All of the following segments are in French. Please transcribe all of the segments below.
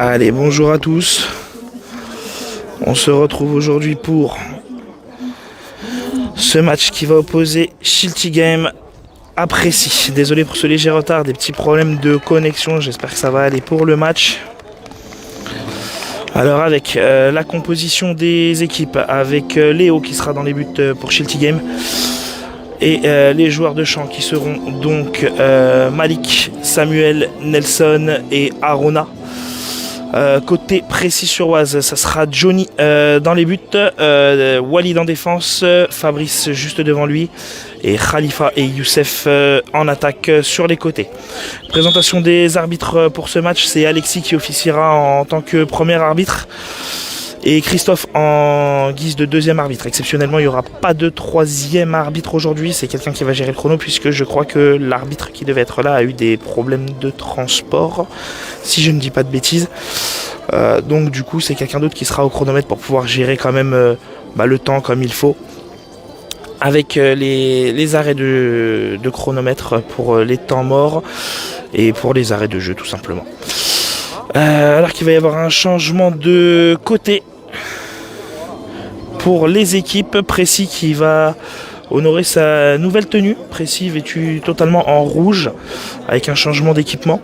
Allez, bonjour à tous. On se retrouve aujourd'hui pour ce match qui va opposer Schiltigheim à Précy. Désolé pour ce léger retard, des petits problèmes de connexion. J'espère que ça va aller pour le match. Alors avec la composition des équipes, avec Léo qui sera dans les buts pour Schiltigheim. Et les joueurs de champ qui seront donc Malik, Samuel, Nelson et Arona. Côté Précy-sur-Oise, ça sera Johnny dans les buts, Walid en défense, Fabrice juste devant lui et Khalifa et Youssef en attaque sur les côtés. Présentation des arbitres pour ce match, c'est Alexis qui officiera en tant que premier arbitre et Christophe en guise de deuxième arbitre. Exceptionnellement, il n'y aura pas de troisième arbitre aujourd'hui, c'est quelqu'un qui va gérer le chrono puisque je crois que l'arbitre qui devait être là a eu des problèmes de transport, si je ne dis pas de bêtises. Donc du coup, c'est quelqu'un d'autre qui sera au chronomètre pour pouvoir gérer quand même le temps comme il faut. Avec les arrêts de chronomètre pour les temps morts et pour les arrêts de jeu tout simplement. Alors qu'il va y avoir un changement de côté pour les équipes. Précy qui va honorer sa nouvelle tenue. Précy vêtu totalement en rouge avec un changement d'équipement.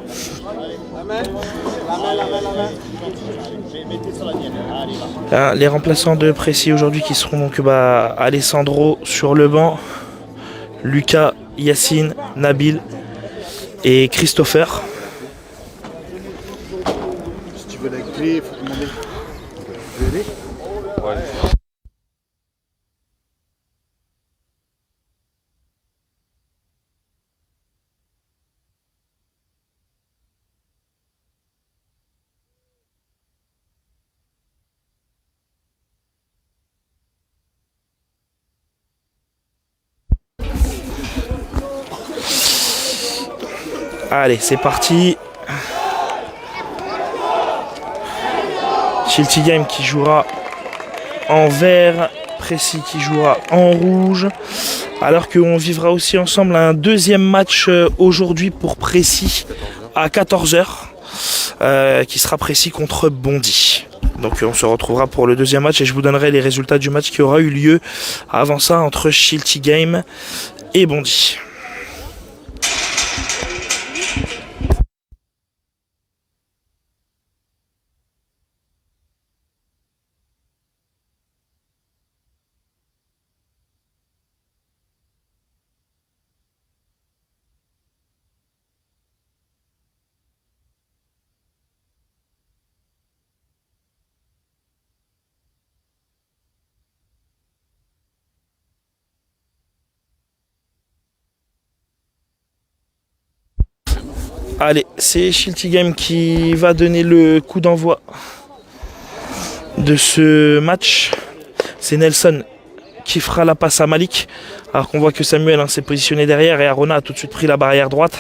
Les remplaçants de Précy aujourd'hui qui seront donc Alessandro sur le banc, Lucas, Yacine, Nabil et Christopher. Si tu veux la clé, il faut demander. Tu veux aider ? Ouais. Allez, c'est parti. Schiltigheim qui jouera en vert, Précy qui jouera en rouge. Alors qu'on vivra aussi ensemble un deuxième match aujourd'hui pour Précy à 14h. Qui sera Précy contre Bondy. Donc on se retrouvera pour le deuxième match et je vous donnerai les résultats du match qui aura eu lieu avant ça entre Schiltigheim et Bondy. Allez, c'est Schiltigheim qui va donner le coup d'envoi de ce match. C'est Nelson qui fera la passe à Malik. Alors qu'on voit que Samuel s'est positionné derrière et Arona a tout de suite pris la barrière droite.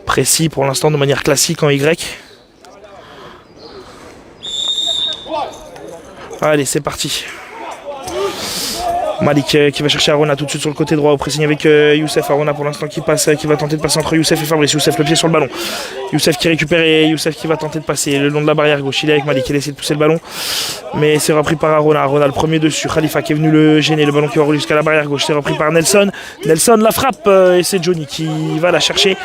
Précy pour l'instant de manière classique en Y. Allez, c'est parti. Malik qui va chercher Arona tout de suite sur le côté droit au pressing avec Youssef. Arona pour l'instant qui va tenter de passer entre Youssef et Fabrice. Youssef le pied sur le ballon. Youssef qui récupère et Youssef qui va tenter de passer le long de la barrière gauche. Il est avec Malik, il essaie de pousser le ballon. Mais c'est repris par Arona. Arona le premier dessus. Khalifa qui est venu le gêner. Le ballon qui va rouler jusqu'à la barrière gauche. C'est repris par Nelson. Nelson la frappe et c'est Johnny qui va la chercher.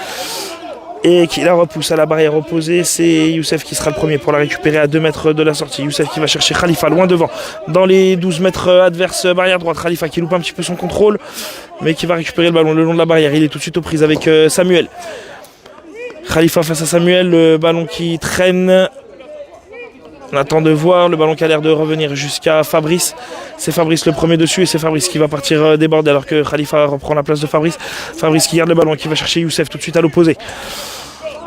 Et qui la repousse à la barrière opposée. C'est Youssef qui sera le premier pour la récupérer à 2 mètres de la sortie. Youssef qui va chercher Khalifa loin devant. Dans les 12 mètres adverses, barrière droite. Khalifa qui loupe un petit peu son contrôle. Mais qui va récupérer le ballon le long de la barrière. Il est tout de suite aux prises avec Samuel. Khalifa face à Samuel. Le ballon qui traîne. On attend de voir. Le ballon qui a l'air de revenir jusqu'à Fabrice. C'est Fabrice le premier dessus. Et c'est Fabrice qui va partir déborder alors que Khalifa reprend la place de Fabrice. Fabrice qui garde le ballon et qui va chercher Youssef tout de suite à l'opposé.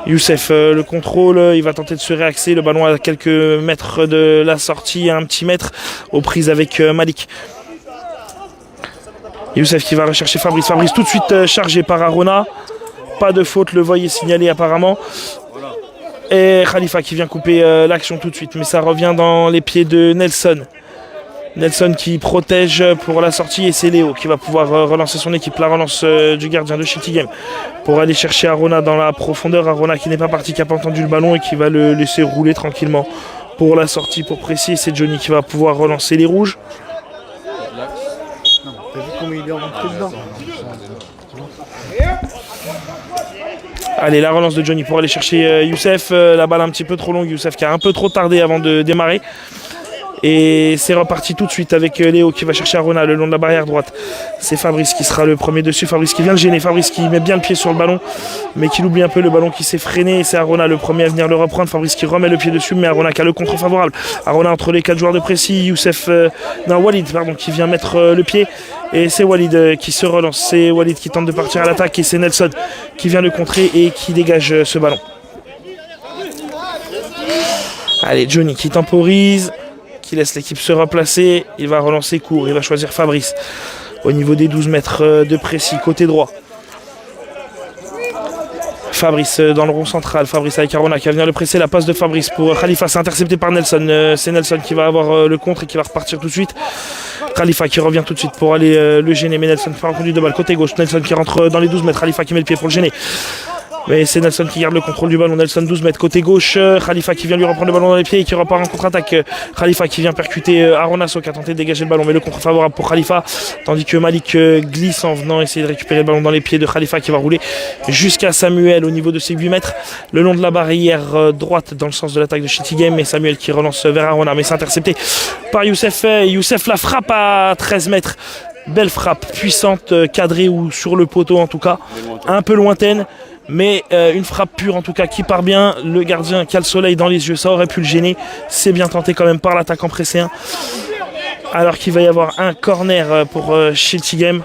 Youssef le contrôle, il va tenter de se réaxer, le ballon à quelques mètres de la sortie, à un petit mètre, aux prises avec Malik. Youssef qui va rechercher Fabrice, Fabrice tout de suite chargé par Arona, pas de faute, le voile est signalé apparemment. Et Khalifa qui vient couper l'action tout de suite, mais ça revient dans les pieds de Nelson. Nelson qui protège pour la sortie et c'est Léo qui va pouvoir relancer son équipe. La relance du gardien de Shilty Game pour aller chercher Arona dans la profondeur. Arona qui n'est pas parti, qui n'a pas entendu le ballon et qui va le laisser rouler tranquillement pour la sortie, pour Précy. C'est Johnny qui va pouvoir relancer les rouges. T'as vu comment il est rentré dedans? Allez, la relance de Johnny pour aller chercher Youssef. La balle un petit peu trop longue. Youssef qui a un peu trop tardé avant de démarrer. Et c'est reparti tout de suite avec Léo qui va chercher Arona le long de la barrière droite. C'est Fabrice qui sera le premier dessus. Fabrice qui vient le gêner. Fabrice qui met bien le pied sur le ballon, mais qui l'oublie un peu. Le ballon qui s'est freiné. Et c'est Arona le premier à venir le reprendre. Fabrice qui remet le pied dessus, mais Arona qui a le contre favorable. Arona entre les 4 joueurs de Précy. Walid pardon, qui vient mettre le pied. Et c'est Walid qui se relance. C'est Walid qui tente de partir à l'attaque. Et c'est Nelson qui vient le contrer et qui dégage ce ballon. Allez, Johnny qui temporise, qui laisse l'équipe se replacer. Il va relancer court, il va choisir Fabrice au niveau des 12 mètres de Précy, côté droit. Fabrice dans le rond central, Fabrice avec Arona qui va venir le presser. La passe de Fabrice pour Khalifa, c'est intercepté par Nelson. C'est Nelson qui va avoir le contre et qui va repartir tout de suite. Khalifa qui revient tout de suite pour aller le gêner, mais Nelson fait un conduit de balle côté gauche. Nelson qui rentre dans les 12 mètres, Khalifa qui met le pied pour le gêner. Mais c'est Nelson qui garde le contrôle du ballon. Nelson 12 mètres côté gauche. Khalifa qui vient lui reprendre le ballon dans les pieds et qui repart en contre-attaque. Khalifa qui vient percuter Aronasso qui a tenté de dégager le ballon, mais le contre favorable pour Khalifa. Tandis que Malik glisse en venant essayer de récupérer le ballon dans les pieds de Khalifa qui va rouler jusqu'à Samuel au niveau de ses 8 mètres. Le long de la barrière droite dans le sens de l'attaque de Shilty Game. Et Samuel qui relance vers Arona, mais c'est intercepté par Youssef. Youssef la frappe à 13 mètres. Belle frappe, puissante, cadrée ou sur le poteau en tout cas. Un peu lointaine. Mais une frappe pure en tout cas qui part bien. Le gardien qui a le soleil dans les yeux, ça aurait pu le gêner. C'est bien tenté quand même par l'attaquant presséen. Alors qu'il va y avoir un corner pour Shilty Game.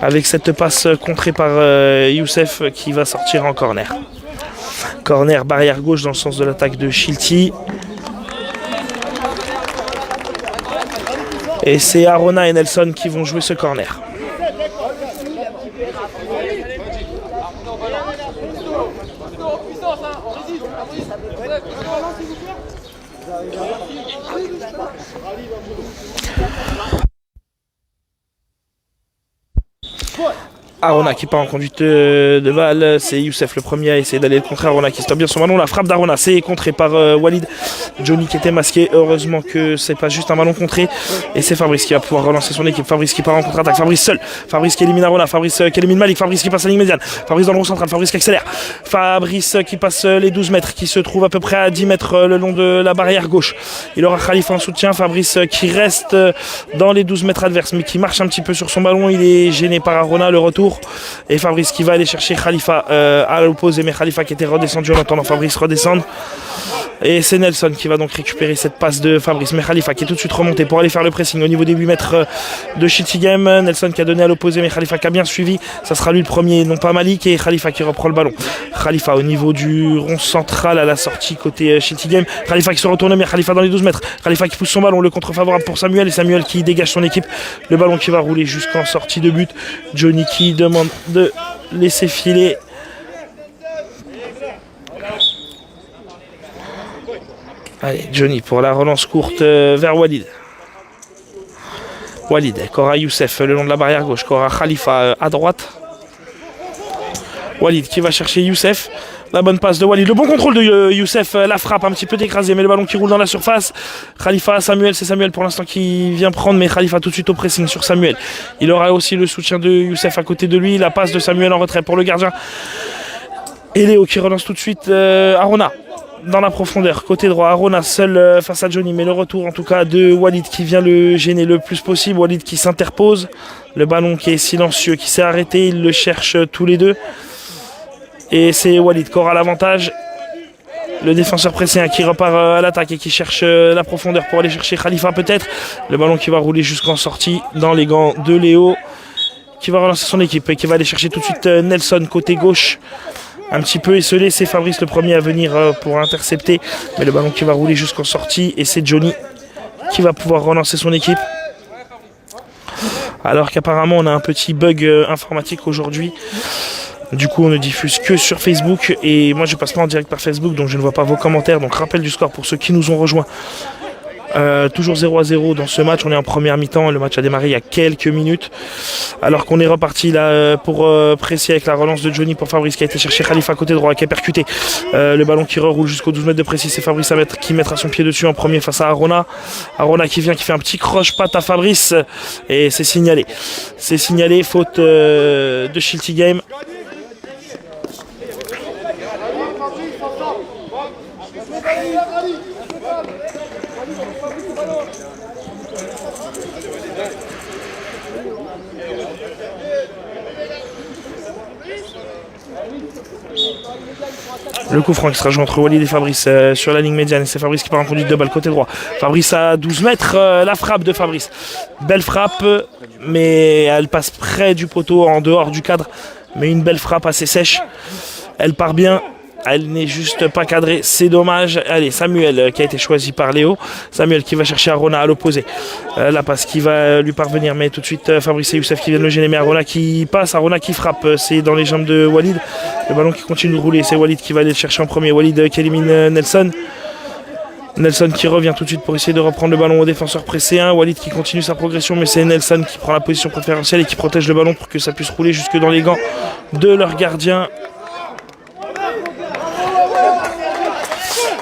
Avec cette passe contrée par Youssef qui va sortir en corner. Corner barrière gauche dans le sens de l'attaque de Shilty. Et c'est Arona et Nelson qui vont jouer ce corner. Arona qui part en conduite de balle, c'est Youssef le premier à essayer d'aller le contrer. Arona qui stoppe bien son ballon, la frappe d'Arona c'est contré par Walid. Johnny qui était masqué, heureusement que c'est pas juste un ballon contré. Et c'est Fabrice qui va pouvoir relancer son équipe. Fabrice qui part en contre-attaque, Fabrice seul, Fabrice qui élimine Arona, Fabrice qui élimine Malik, Fabrice qui passe à la ligne médiane, Fabrice dans le rond central, Fabrice qui accélère, Fabrice qui passe les 12 mètres, qui se trouve à peu près à 10 mètres le long de la barrière gauche. Il aura Khalifa en soutien, Fabrice qui reste dans les 12 mètres adverses mais qui marche un petit peu sur son ballon. Il est gêné par Arona, le retour. Et Fabrice qui va aller chercher Khalifa à l'opposé, mais Khalifa qui était redescendu en attendant Fabrice redescendre. Et c'est Nelson qui va donc récupérer cette passe de Fabrice. Mais Khalifa qui est tout de suite remonté pour aller faire le pressing au niveau des 8 mètres de Shilty Game. Nelson qui a donné à l'opposé, mais Khalifa qui a bien suivi. Ça sera lui le premier, non pas Malik. Et Khalifa qui reprend le ballon. Khalifa au niveau du rond central à la sortie côté Shilty Game. Khalifa qui se retourne, mais Khalifa dans les 12 mètres. Khalifa qui pousse son ballon, le contre favorable pour Samuel. Et Samuel qui dégage son équipe. Le ballon qui va rouler jusqu'en sortie de but. Johnny qui demande de laisser filer. Allez, Johnny pour la relance courte vers Walid. Walid, Kora Youssef le long de la barrière gauche, Kora Khalifa à droite. Walid qui va chercher Youssef. La bonne passe de Walid, le bon contrôle de Youssef, la frappe un petit peu écrasée, mais le ballon qui roule dans la surface. Khalifa, Samuel, c'est Samuel pour l'instant qui vient prendre, mais Khalifa tout de suite au pressing sur Samuel. Il aura aussi le soutien de Youssef à côté de lui, la passe de Samuel en retrait pour le gardien. Et Léo qui relance tout de suite Arona dans la profondeur, côté droit. Arona seul face à Johnny, mais le retour en tout cas de Walid qui vient le gêner le plus possible. Walid qui s'interpose, le ballon qui est silencieux, qui s'est arrêté, ils le cherchent tous les deux. Et c'est Walid qui aura l'avantage. Le défenseur presséen qui repart à l'attaque et qui cherche la profondeur pour aller chercher Khalifa peut-être. Le ballon qui va rouler jusqu'en sortie dans les gants de Léo, qui va relancer son équipe et qui va aller chercher tout de suite Nelson côté gauche. Un petit peu esselé, c'est Fabrice le premier à venir pour intercepter. Mais le ballon qui va rouler jusqu'en sortie et c'est Johnny qui va pouvoir relancer son équipe. Alors qu'apparemment on a un petit bug informatique aujourd'hui. Du coup on ne diffuse que sur Facebook et moi je passe pas en direct par Facebook donc je ne vois pas vos commentaires. Donc rappel du score pour ceux qui nous ont rejoints Toujours 0-0 dans ce match. On est en première mi-temps. Le match a démarré il y a quelques minutes. Alors qu'on est reparti là pour presser avec la relance de Johnny pour Fabrice qui a été chercher Khalifa côté droit, qui est percuté. Le ballon qui reroule jusqu'aux 12 mètres de précis. C'est Fabrice qui mettra son pied dessus en premier face à Arona. Arona qui vient, qui fait un petit croche-patte à Fabrice. Et c'est signalé. C'est signalé. Faute de Shilty Game. Le coup franc qui sera joué entre Walid et Fabrice sur la ligne médiane. C'est Fabrice qui part en conduite de balle côté droit. Fabrice à 12 mètres. La frappe de Fabrice. Belle frappe, mais elle passe près du poteau, en dehors du cadre. Mais une belle frappe assez sèche. Elle part bien. Elle n'est juste pas cadrée, c'est dommage. Allez, Samuel qui a été choisi par Léo. Samuel qui va chercher Arona à l'opposé. La passe qui va lui parvenir, mais tout de suite Fabrice et Youssef qui viennent le gêner. Mais Arona qui passe, Arona qui frappe. C'est dans les jambes de Walid. Le ballon qui continue de rouler, c'est Walid qui va aller le chercher en premier. Walid qui élimine Nelson. Nelson qui revient tout de suite pour essayer de reprendre le ballon au défenseur pressé 1. Walid qui continue sa progression, mais c'est Nelson qui prend la position préférentielle et qui protège le ballon pour que ça puisse rouler jusque dans les gants de leur gardien.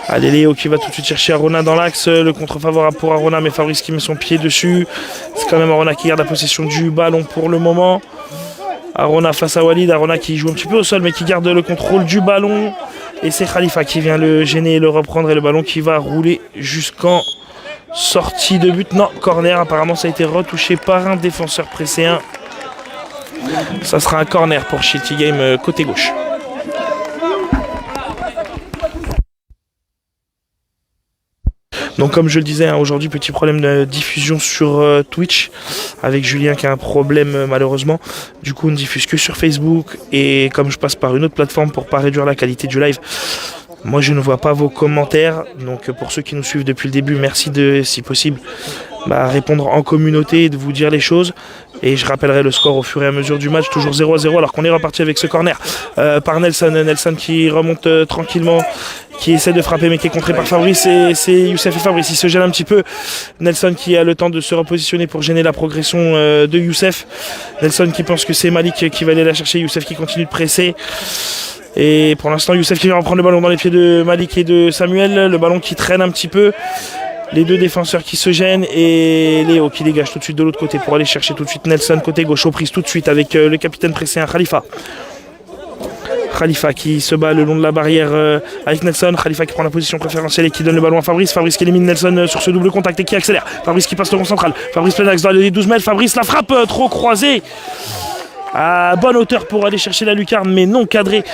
Allez, Léo qui va tout de suite chercher Arona dans l'axe. Le contre favorable pour Arona, mais Fabrice qui met son pied dessus. C'est quand même Arona qui garde la possession du ballon pour le moment. Arona face à Walid. Arona qui joue un petit peu au sol, mais qui garde le contrôle du ballon. Et c'est Khalifa qui vient le gêner et le reprendre. Et le ballon qui va rouler jusqu'en sortie de but. Non, corner. Apparemment, ça a été retouché par un défenseur pressé 1. Ça sera un corner pour Shilty Game côté gauche. Donc comme je le disais, aujourd'hui petit problème de diffusion sur Twitch avec Julien qui a un problème malheureusement. Du coup on ne diffuse que sur Facebook et comme je passe par une autre plateforme pour pas réduire la qualité du live, moi je ne vois pas vos commentaires. Donc pour ceux qui nous suivent depuis le début, merci de, si possible, répondre en communauté et de vous dire les choses. Et je rappellerai le score au fur et à mesure du match, toujours 0-0 alors qu'on est reparti avec ce corner par Nelson. Nelson qui remonte tranquillement, qui essaie de frapper mais qui est contré par Fabrice et c'est Youssef et Fabrice. Il se gêne un petit peu. Nelson qui a le temps de se repositionner pour gêner la progression de Youssef. Nelson qui pense que c'est Malik qui va aller la chercher. Youssef qui continue de presser. Et pour l'instant Youssef qui vient reprendre le ballon dans les pieds de Malik et de Samuel. Le ballon qui traîne un petit peu. Les deux défenseurs qui se gênent et Léo qui dégage tout de suite de l'autre côté pour aller chercher tout de suite Nelson côté gauche aux prises tout de suite avec le capitaine pressé Khalifa. Khalifa qui se bat le long de la barrière avec Nelson. Khalifa qui prend la position préférentielle et qui donne le ballon à Fabrice. Fabrice qui élimine Nelson sur ce double contact et qui accélère. Fabrice qui passe le rond central. Fabrice plein axe dans les 12 mètres. Fabrice la frappe trop croisée. À bonne hauteur pour aller chercher la lucarne mais non cadré.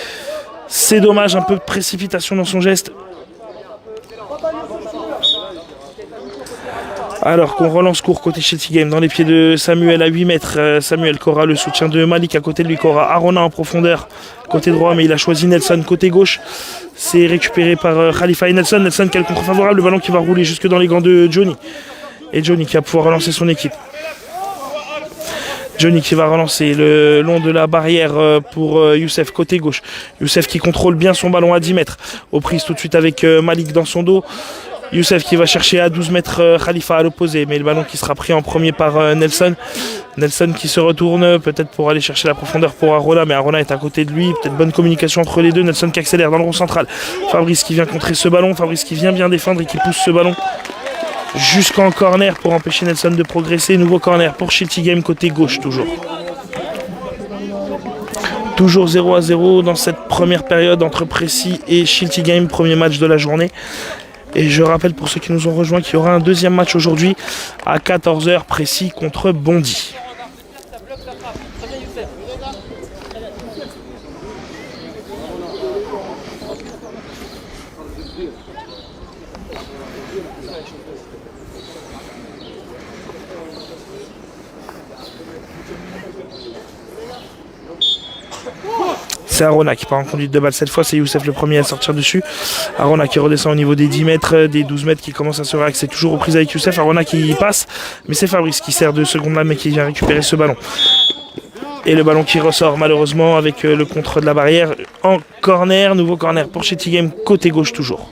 C'est dommage, un peu de précipitation dans son geste. Alors qu'on relance court côté Shilty Game dans les pieds de Samuel à 8 mètres. Samuel qui aura le soutien de Malik à côté de lui, qui aura Arona en profondeur côté droit, mais il a choisi Nelson côté gauche. C'est récupéré par Khalifa et Nelson. Nelson qui a le contre favorable, le ballon qui va rouler jusque dans les gants de Johnny. Et Johnny qui va pouvoir relancer son équipe. Johnny qui va relancer le long de la barrière pour Youssef côté gauche. Youssef qui contrôle bien son ballon à 10 mètres. Aux prises tout de suite avec Malik dans son dos. Youssef qui va chercher à 12 mètres Khalifa à l'opposé, mais le ballon qui sera pris en premier par Nelson. Nelson qui se retourne peut-être pour aller chercher la profondeur pour Arona, mais Arona est à côté de lui, peut-être bonne communication entre les deux. Nelson qui accélère dans le rond central. Fabrice qui vient contrer ce ballon, Fabrice qui vient bien défendre et qui pousse ce ballon jusqu'en corner pour empêcher Nelson de progresser. Nouveau corner pour Shilty Game côté gauche toujours. Toujours 0-0 dans cette première période entre Précis et Shilty Game, premier match de la journée. Et je rappelle pour ceux qui nous ont rejoints qu'il y aura un deuxième match aujourd'hui à 14h, Précis contre Bondy. C'est Arona qui part en conduite de balle cette fois, c'est Youssef le premier à sortir dessus. Arona qui redescend au niveau des 10 mètres, des 12 mètres qui commence à se réaxer toujours aux prises avec Youssef. Arona qui passe, mais c'est Fabrice qui sert de seconde là mais qui vient récupérer ce ballon. Et le ballon qui ressort malheureusement avec le contre de la barrière en corner, nouveau corner pour Shilty Game côté gauche toujours.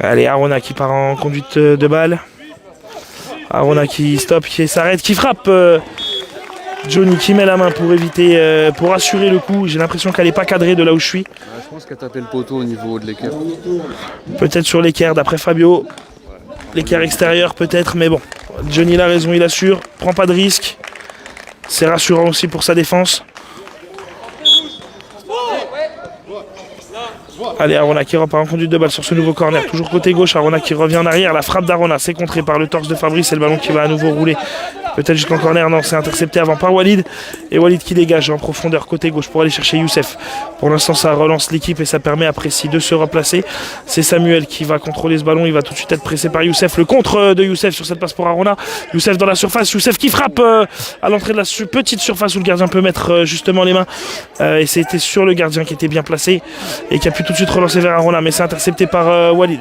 Allez, Arona qui part en conduite de balle. Arona qui stoppe, qui s'arrête, qui frappe. Johnny qui met la main pour éviter, pour assurer le coup. J'ai l'impression qu'elle n'est pas cadrée de là où je suis. Je pense qu'elle a tapé le poteau au niveau de l'équerre. Peut-être sur l'équerre d'après Fabio. L'équerre extérieur peut-être, mais bon. Johnny il a raison, il assure, prend pas de risque. C'est rassurant aussi pour sa défense. Allez, Arona qui repart en conduite de balle sur ce nouveau corner. Toujours côté gauche, Arona qui revient en arrière. La frappe d'Arona, c'est contré par le torse de Fabrice et le ballon qui va à nouveau rouler. Peut-être jusqu'en corner, non, c'est intercepté avant par Walid. Et Walid qui dégage en profondeur côté gauche pour aller chercher Youssef. Pour l'instant, ça relance l'équipe et ça permet à Précy de se replacer. C'est Samuel qui va contrôler ce ballon. Il va tout de suite être pressé par Youssef. Le contre de Youssef sur cette passe pour Arona. Youssef dans la surface. Youssef qui frappe à l'entrée de la petite surface où le gardien peut mettre justement les mains. Et c'était sur le gardien qui était bien placé et qui a pu tout de suite relancer vers Arona. Mais c'est intercepté par Walid.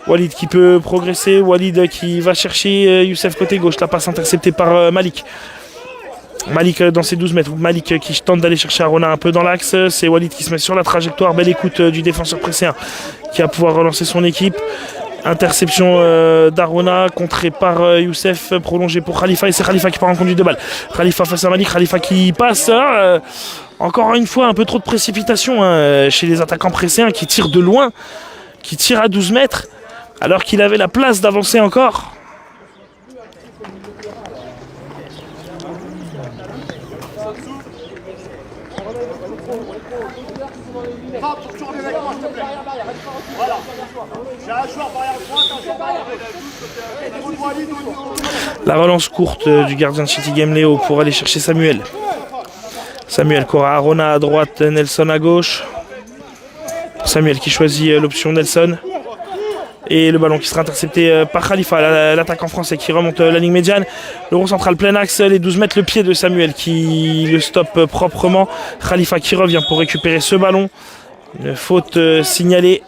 Walid qui peut progresser, Walid qui va chercher Youssef côté gauche, la passe interceptée par Malik. Malik dans ses 12 mètres, Malik qui tente d'aller chercher Arona un peu dans l'axe, c'est Walid qui se met sur la trajectoire, belle écoute du défenseur presséen qui va pouvoir relancer son équipe. Interception d'Arona, contrée par Youssef, prolongée pour Khalifa et c'est Khalifa qui part en conduite de balle. Khalifa face à Malik, Khalifa qui passe. Encore une fois, un peu trop de précipitation chez les attaquants presséens qui tirent de loin, qui tirent à 12 mètres. Alors qu'il avait la place d'avancer encore. La relance courte du gardien de City Game Léo pour aller chercher Samuel. Samuel Cora, Arona à droite, Nelson à gauche. Samuel qui choisit l'option Nelson. Et le ballon qui sera intercepté par Khalifa, l'attaquant français qui remonte la ligne médiane. Le rond central plein axe, les 12 mètres, le pied de Samuel qui le stoppe proprement. Khalifa qui revient pour récupérer ce ballon. Une faute signalée.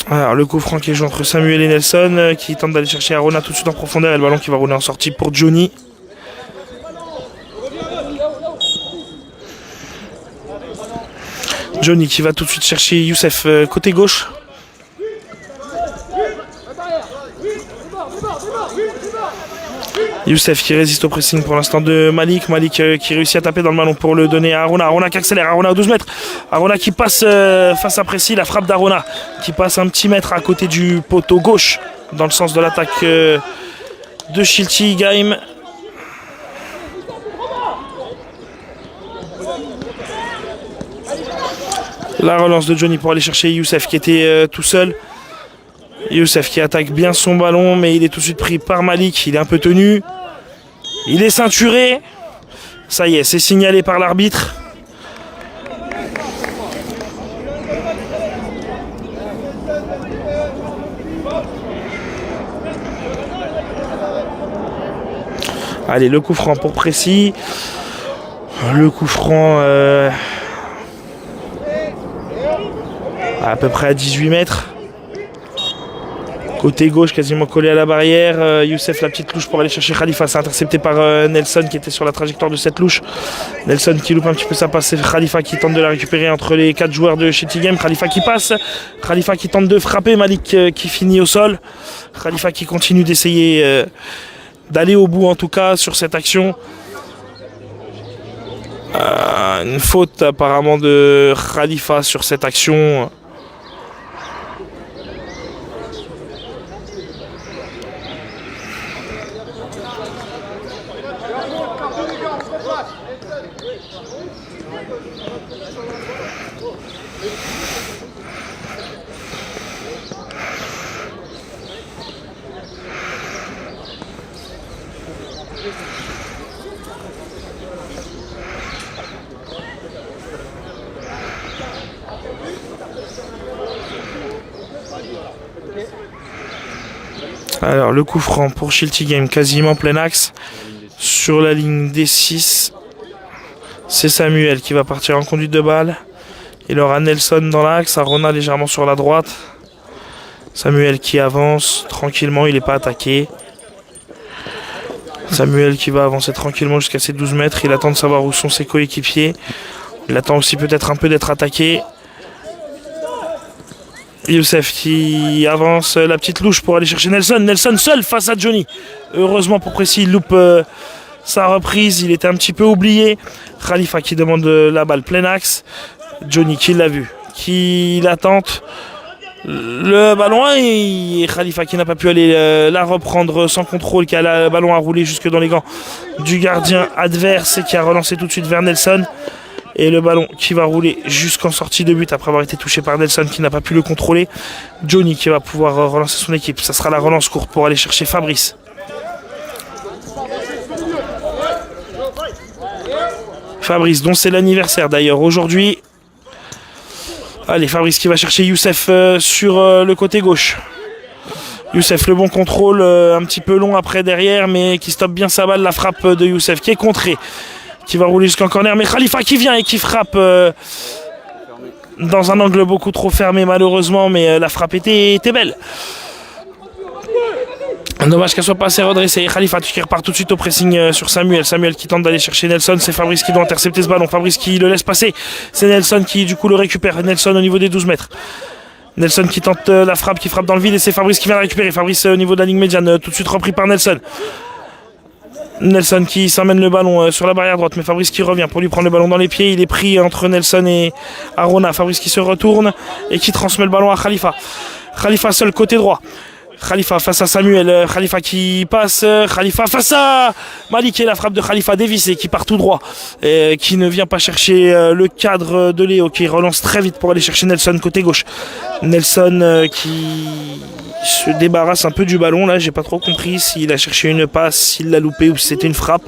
Alors le coup franc qui est joué entre Samuel et Nelson qui tente d'aller chercher Arona tout de suite en profondeur et le ballon qui va rouler en sortie pour Johnny. Johnny qui va tout de suite chercher Youssef côté gauche. Youssef qui résiste au pressing pour l'instant de Malik. Malik qui réussit à taper dans le ballon pour le donner à Arona. Arona qui accélère. Arona à 12 mètres. Arona qui passe face à Précy. La frappe d'Arona qui passe un petit mètre à côté du poteau gauche dans le sens de l'attaque de Shilty Game. La relance de Johnny pour aller chercher Youssef qui était tout seul. Youssef qui attaque bien son ballon mais il est tout de suite pris par Malik. Il est un peu tenu. Il est ceinturé. Ça y est, c'est signalé par l'arbitre. Allez, le coup franc pour Précy. Le coup franc à peu près à 18 mètres. Côté gauche, quasiment collé à la barrière. Youssef, la petite louche pour aller chercher Khalifa. C'est intercepté par Nelson qui était sur la trajectoire de cette louche. Nelson qui loupe un petit peu sa passe. C'est Khalifa qui tente de la récupérer entre les 4 joueurs de Shilty Game. Khalifa qui passe. Khalifa qui tente de frapper. Malik qui finit au sol. Khalifa qui continue d'essayer d'aller au bout en tout cas sur cette action. Une faute apparemment de Khalifa sur cette action. Alors le coup franc pour Shilty Game, quasiment plein axe. Sur la ligne D6, c'est Samuel qui va partir en conduite de balle. Il aura Nelson dans l'axe, Arona légèrement sur la droite. Samuel qui avance tranquillement, il n'est pas attaqué. Samuel qui va avancer tranquillement jusqu'à ses 12 mètres. Il attend de savoir où sont ses coéquipiers. Il attend aussi peut-être un peu d'être attaqué. Youssef qui avance, la petite louche pour aller chercher Nelson. Nelson seul face à Johnny. Heureusement pour Précis, il loupe sa reprise. Il était un petit peu oublié. Khalifa qui demande la balle plein axe. Johnny qui l'a vu, qui l'attente. Le ballon et Khalifa qui n'a pas pu aller la reprendre sans contrôle, qui a le ballon à rouler jusque dans les gants du gardien adverse et qui a relancé tout de suite vers Nelson. Et le ballon qui va rouler jusqu'en sortie de but après avoir été touché par Nelson qui n'a pas pu le contrôler. Johnny qui va pouvoir relancer son équipe. Ça sera la relance courte pour aller chercher Fabrice. Fabrice dont c'est l'anniversaire d'ailleurs aujourd'hui. Allez, Fabrice qui va chercher Youssef sur le côté gauche. Youssef, le bon contrôle, un petit peu long après derrière, mais qui stoppe bien sa balle. La frappe de Youssef qui est contrée, qui va rouler jusqu'en corner. Mais Khalifa qui vient et qui frappe dans un angle beaucoup trop fermé malheureusement, mais la frappe était belle. Dommage qu'elle soit pas assez redressée. Khalifa qui repart tout de suite au pressing sur Samuel. Samuel qui tente d'aller chercher Nelson. C'est Fabrice qui doit intercepter ce ballon. Fabrice qui le laisse passer. C'est Nelson qui du coup le récupère. Nelson au niveau des 12 mètres. Nelson qui tente la frappe, qui frappe dans le vide. Et c'est Fabrice qui vient la récupérer. Fabrice au niveau de la ligne médiane. Tout de suite repris par Nelson. Nelson qui s'emmène le ballon sur la barrière droite. Mais Fabrice qui revient pour lui prendre le ballon dans les pieds. Il est pris entre Nelson et Arona. Fabrice qui se retourne et qui transmet le ballon à Khalifa. Khalifa seul côté droit. Khalifa face à Samuel, Khalifa qui passe, Khalifa face à Malik et la frappe de Khalifa dévissée qui part tout droit, qui ne vient pas chercher le cadre de Léo, qui relance très vite pour aller chercher Nelson côté gauche. Nelson qui se débarrasse un peu du ballon, là j'ai pas trop compris s'il a cherché une passe, s'il l'a loupé ou si c'était une frappe.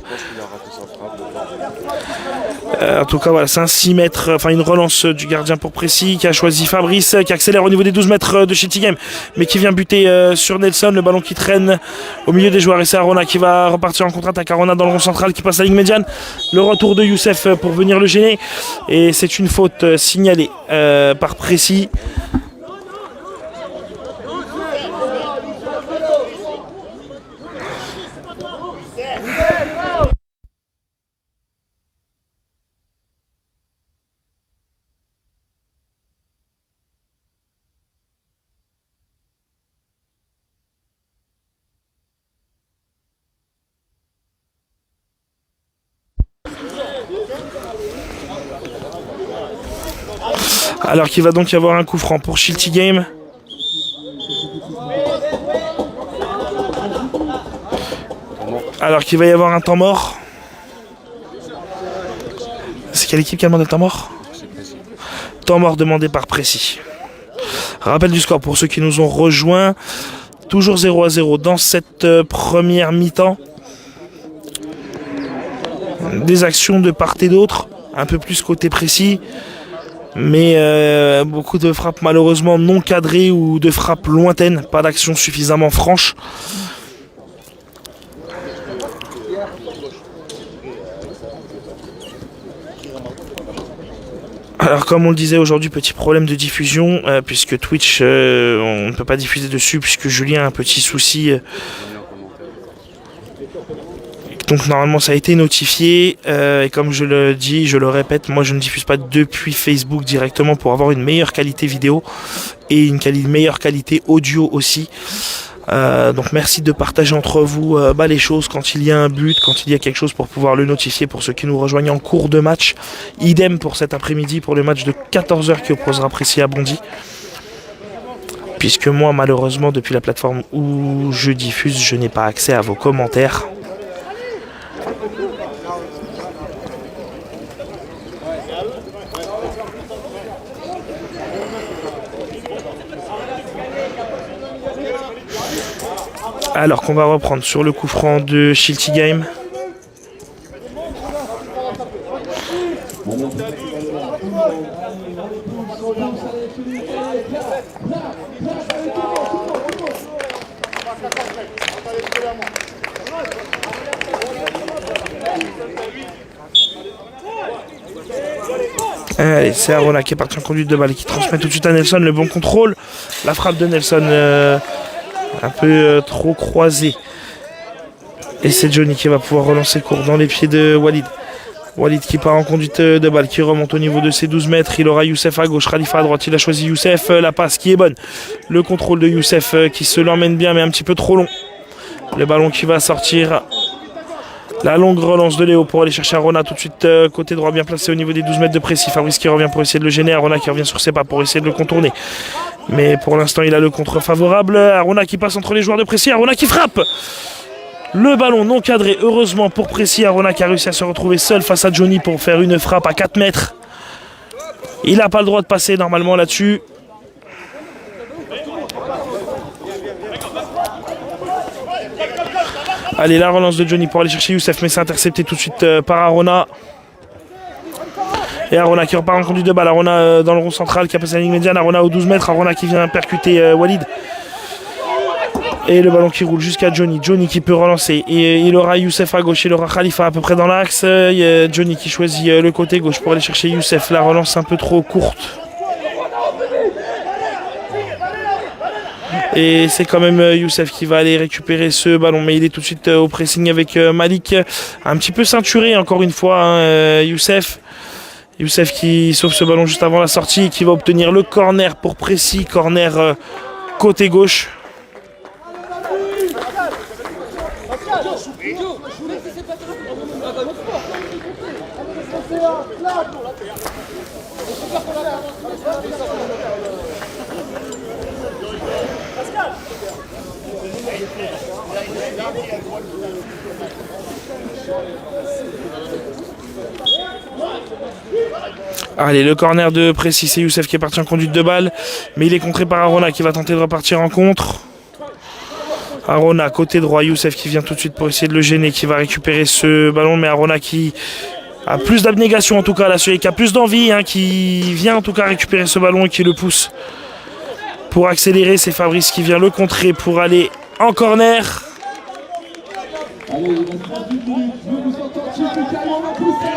En tout cas voilà, c'est un 6 mètres, enfin une relance du gardien pour Précis qui a choisi Fabrice, qui accélère au niveau des 12 mètres de Shilty Game, mais qui vient buter sur Nelson. Le ballon qui traîne au milieu des joueurs et c'est Arona qui va repartir en contre-attaque. Arona dans le rond central qui passe la ligne médiane. Le retour de Youssef pour venir le gêner et c'est une faute signalée par Précis. Alors qu'il va donc y avoir un coup franc pour Shilty Game. Alors qu'il va y avoir un temps mort. C'est quelle équipe qui a demandé le temps mort? Temps mort demandé par Précis. Rappel du score pour ceux qui nous ont rejoints. Toujours 0-0 dans cette première mi-temps. Des actions de part et d'autre. Un peu plus côté Précis. Mais beaucoup de frappes malheureusement non cadrées ou de frappes lointaines, pas d'action suffisamment franche. Alors comme on le disait aujourd'hui, petit problème de diffusion, puisque Twitch, on ne peut pas diffuser dessus puisque Julien a un petit souci. Donc normalement ça a été notifié et comme je le dis, je le répète, moi je ne diffuse pas depuis Facebook directement pour avoir une meilleure qualité vidéo et une meilleure qualité audio aussi. Donc merci de partager entre vous les choses quand il y a un but, quand il y a quelque chose pour pouvoir le notifier pour ceux qui nous rejoignent en cours de match. Idem pour cet après-midi pour le match de 14h qui opposera Précis à Bondy. Puisque moi malheureusement depuis la plateforme où je diffuse, je n'ai pas accès à vos commentaires. Alors qu'on va reprendre sur le coup franc de Shilty Game. Allez, c'est Arona qui est parti en conduite de balle, qui transmet tout de suite à Nelson, le bon contrôle. La frappe de Nelson un peu trop croisée. Et c'est Johnny qui va pouvoir relancer court dans les pieds de Walid. Walid qui part en conduite de balle, qui remonte au niveau de ses 12 mètres. Il aura Youssef à gauche, Khalifa à droite. Il a choisi Youssef, la passe qui est bonne. Le contrôle de Youssef qui se l'emmène bien mais un petit peu trop long. Le ballon qui va sortir. La longue relance de Léo pour aller chercher Arona tout de suite côté droit bien placé au niveau des 12 mètres de précis. Fabrice qui revient pour essayer de le gêner. Arona qui revient sur ses pas pour essayer de le contourner. Mais pour l'instant il a le contre favorable. Arona qui passe entre les joueurs de précis. Arona qui frappe. Le ballon non cadré heureusement pour précis. Arona qui a réussi à se retrouver seul face à Johnny pour faire une frappe à 4 mètres. Il n'a pas le droit de passer normalement là-dessus. Allez, la relance de Johnny pour aller chercher Youssef, mais c'est intercepté tout de suite par Arona. Et Arona qui repart en conduite de balle. Arona dans le rond central qui a passé la ligne médiane. Arona aux 12 mètres. Arona qui vient percuter Walid. Et le ballon qui roule jusqu'à Johnny. Johnny qui peut relancer. Et il aura Youssef à gauche. Il aura Khalifa à peu près dans l'axe. Johnny qui choisit le côté gauche pour aller chercher Youssef. La relance un peu trop courte. Et c'est quand même Youssef qui va aller récupérer ce ballon. Mais il est tout de suite au pressing avec Malik. Un petit peu ceinturé encore une fois, hein, Youssef. Youssef qui sauve ce ballon juste avant la sortie et qui va obtenir le corner pour précis. Corner côté gauche. Allez, le corner de précis, c'est Youssef qui est parti en conduite de balle, mais il est contré par Arona qui va tenter de repartir en contre. Arona côté droit, Youssef qui vient tout de suite pour essayer de le gêner, qui va récupérer ce ballon, mais Arona qui a plus d'abnégation en tout cas là, celui qui a plus d'envie, hein, qui vient en tout cas récupérer ce ballon et qui le pousse pour accélérer. C'est Fabrice qui vient le contrer pour aller en corner. Allez, il reste 38 minutes, je vous entends, on va pousser.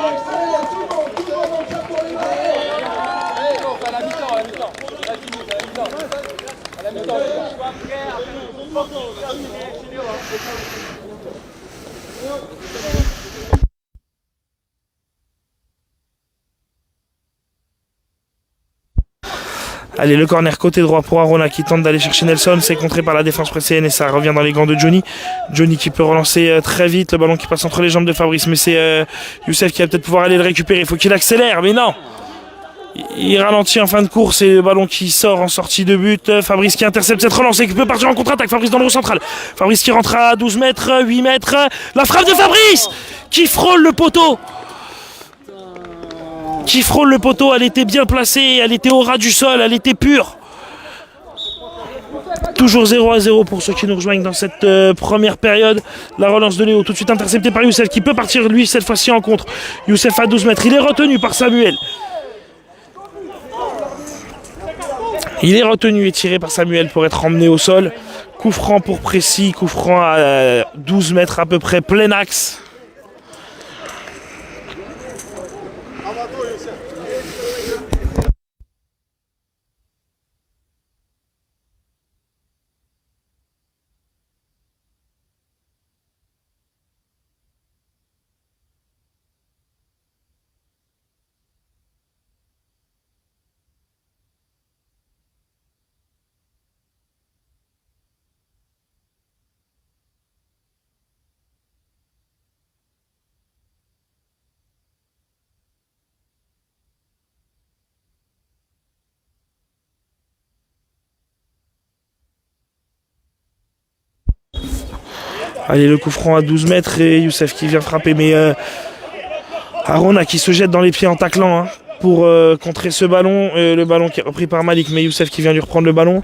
Allez, le corner côté droit pour Arona qui tente d'aller chercher Nelson. C'est contré par la défense précédente et ça revient dans les gants de Johnny. Johnny qui peut relancer très vite. Le ballon qui passe entre les jambes de Fabrice. Mais c'est Youssef qui va peut-être pouvoir aller le récupérer. Il faut qu'il accélère, mais non. Il ralentit en fin de course et le ballon qui sort en sortie de but. Fabrice qui intercepte cette relance et qui peut partir en contre-attaque. Fabrice dans le rond central. Fabrice qui rentre à 12 mètres, 8 mètres. La frappe de Fabrice qui frôle le poteau. Qui frôle le poteau, elle était bien placée, elle était au ras du sol, elle était pure. Toujours 0-0 pour ceux qui nous rejoignent dans cette première période. La relance de Léo, tout de suite interceptée par Youssef, qui peut partir lui cette fois-ci en contre. Youssef à 12 mètres, il est retenu par Samuel. Il est retenu et tiré par Samuel pour être emmené au sol. Coup franc pour précis, coup franc à 12 mètres à peu près, plein axe. Allez, le coup franc à 12 mètres et Youssef qui vient frapper. Mais Arona qui se jette dans les pieds en taclant hein, pour contrer ce ballon. Le ballon qui est repris par Malik, mais Youssef qui vient lui reprendre le ballon.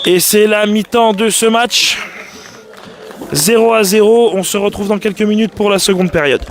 Et c'est la mi-temps de ce match. 0-0. On se retrouve dans quelques minutes pour la seconde période.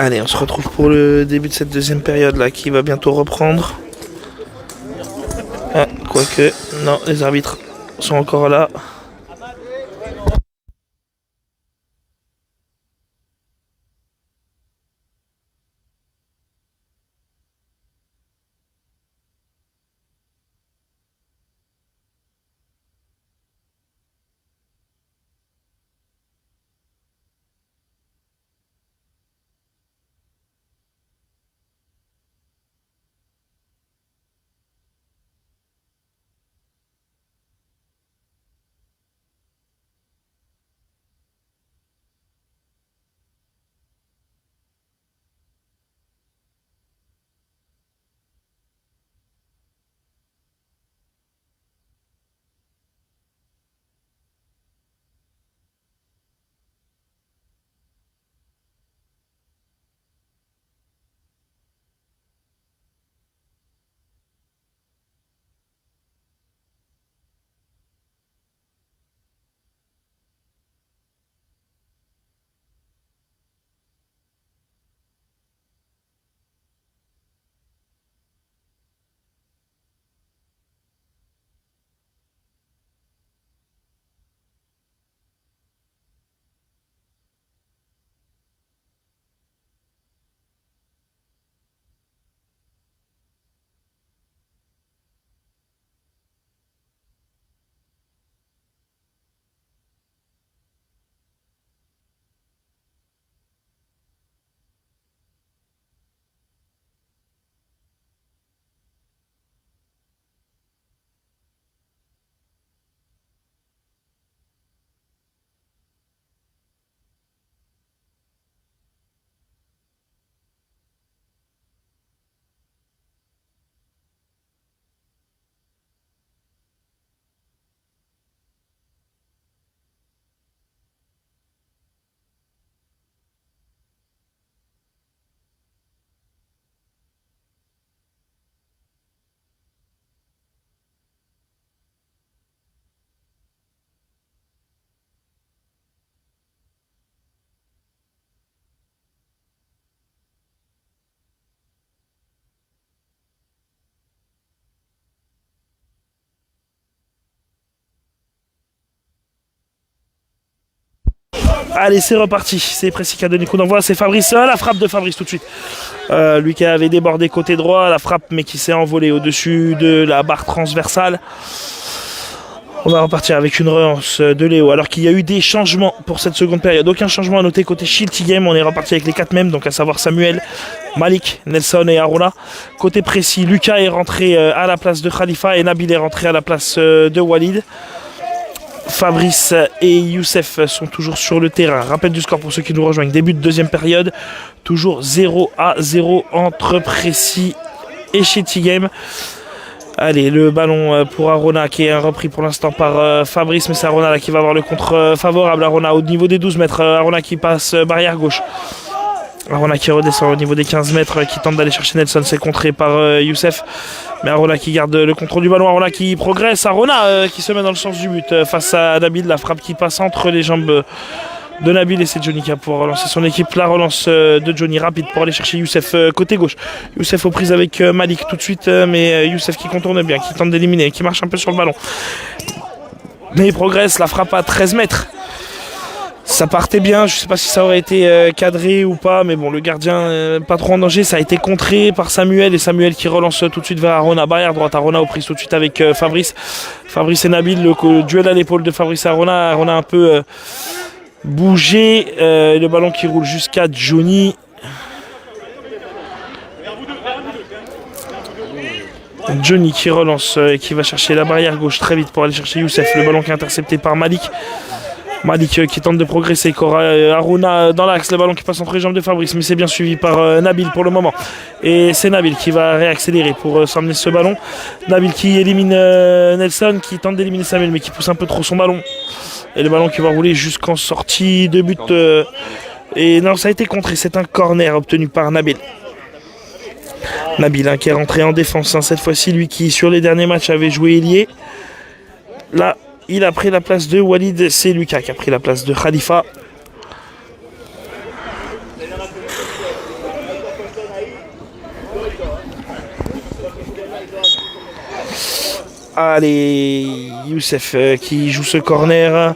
Allez, on se retrouve pour le début de cette deuxième période là qui va bientôt reprendre. Ah, quoique, non, les arbitres sont encore là. Allez, c'est reparti. C'est Précy qui a donné coup d'envoi. C'est Fabrice. La frappe de Fabrice tout de suite. Lui qui avait débordé côté droit. La frappe, mais qui s'est envolée au-dessus de la barre transversale. On va repartir avec une relance de Léo. Alors qu'il y a eu des changements pour cette seconde période. Aucun changement à noter côté Shilty Game. On est reparti avec les 4 mêmes. Donc à savoir Samuel, Malik, Nelson et Arona. Côté Précy, Lucas est rentré à la place de Khalifa. Et Nabil est rentré à la place de Walid. Fabrice et Youssef sont toujours sur le terrain. Rappel du score pour ceux qui nous rejoignent. Début de deuxième période. Toujours 0-0 entre Précy et Shilty Game. Allez, le ballon pour Arona qui est repris pour l'instant par Fabrice. Mais c'est Arona là qui va avoir le contre favorable. Arona au niveau des 12 mètres. Arona qui passe barrière gauche. Arona qui redescend au niveau des 15 mètres, qui tente d'aller chercher Nelson, c'est contré par Youssef. Mais Arona qui garde le contrôle du ballon, Arona qui progresse, Arona qui se met dans le sens du but face à Nabil, la frappe qui passe entre les jambes de Nabil et c'est Johnny qui a pour relancer son équipe. La relance de Johnny rapide pour aller chercher Youssef côté gauche. Youssef aux prises avec Malik tout de suite, mais Youssef qui contourne bien, qui tente d'éliminer, qui marche un peu sur le ballon. Mais il progresse, la frappe à 13 mètres. Ça partait bien, je ne sais pas si ça aurait été cadré ou pas, mais bon, le gardien pas trop en danger. Ça a été contré par Samuel et Samuel qui relance tout de suite vers Arona, barrière droite. Arona aux prises tout de suite avec Fabrice. Fabrice et Nabil, le duel à l'épaule de Fabrice et Arona. Arona un peu bougé, le ballon qui roule jusqu'à Johnny. Johnny qui relance et qui va chercher la barrière gauche très vite pour aller chercher Youssef. Le ballon qui est intercepté par Malik. Malik qui tente de progresser, Arona dans l'axe, le ballon qui passe entre les jambes de Fabrice, mais c'est bien suivi par Nabil pour le moment. Et c'est Nabil qui va réaccélérer pour s'emmener ce ballon. Nabil qui élimine Nelson, qui tente d'éliminer Samuel, mais qui pousse un peu trop son ballon. Et le ballon qui va rouler jusqu'en sortie de but. Et non, ça a été contré, c'est un corner obtenu par Nabil. Nabil qui est rentré en défense, cette fois-ci, lui qui sur les derniers matchs avait joué ailier. Là, il a pris la place de Walid, c'est Lucas qui a pris la place de Khalifa. Allez, Youssef qui joue ce corner.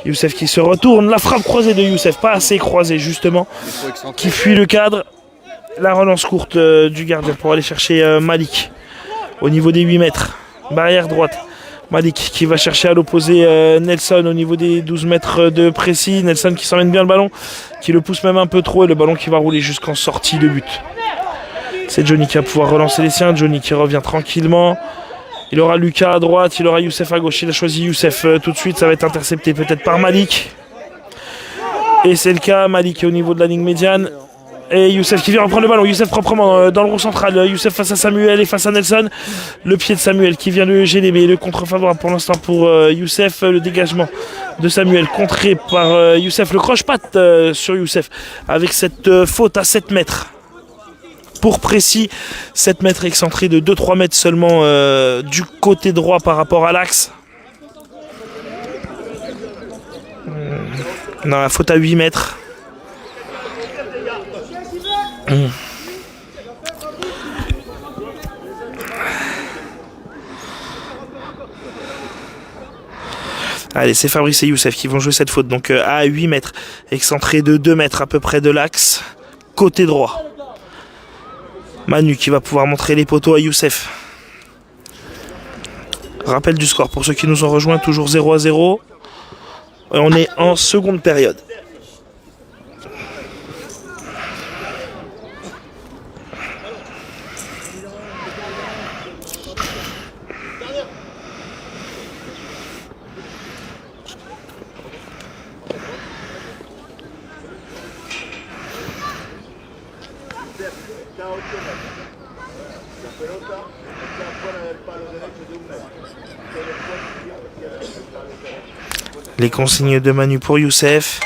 Youssef qui se retourne. La frappe croisée de Youssef, pas assez croisée justement, qui fuit le cadre. La relance courte du gardien pour aller chercher Malik au niveau des 8 mètres. Barrière droite. Malik qui va chercher à l'opposé Nelson au niveau des 12 mètres de précis. Nelson qui s'emmène bien le ballon, qui le pousse même un peu trop et le ballon qui va rouler jusqu'en sortie de but. C'est Johnny qui va pouvoir relancer les siens. Johnny qui revient tranquillement. Il aura Lucas à droite, il aura Youssef à gauche. Il a choisi Youssef tout de suite. Ça va être intercepté peut-être par Malik. Et c'est le cas. Malik est au niveau de la ligne médiane. Et Youssef qui vient reprendre le ballon. Youssef proprement dans le rond central. Youssef face à Samuel et face à Nelson. Le pied de Samuel qui vient de gêner. Mais le contre favorable pour l'instant pour Youssef. Le dégagement de Samuel contré par Youssef. Le croche-patte sur Youssef. Avec cette faute à 7 mètres. Pour précis, 7 mètres excentré de 2-3 mètres seulement du côté droit par rapport à l'axe. Non, la faute à 8 mètres. Allez, c'est Fabrice et Youssef qui vont jouer cette faute. Donc à 8 mètres, excentré de 2 mètres à peu près de l'axe, côté droit. Manu qui va pouvoir montrer les poteaux à Youssef. Rappel du score pour ceux qui nous ont rejoints, toujours 0-0. Et on est en seconde période. Les consignes de Manu pour Youssef.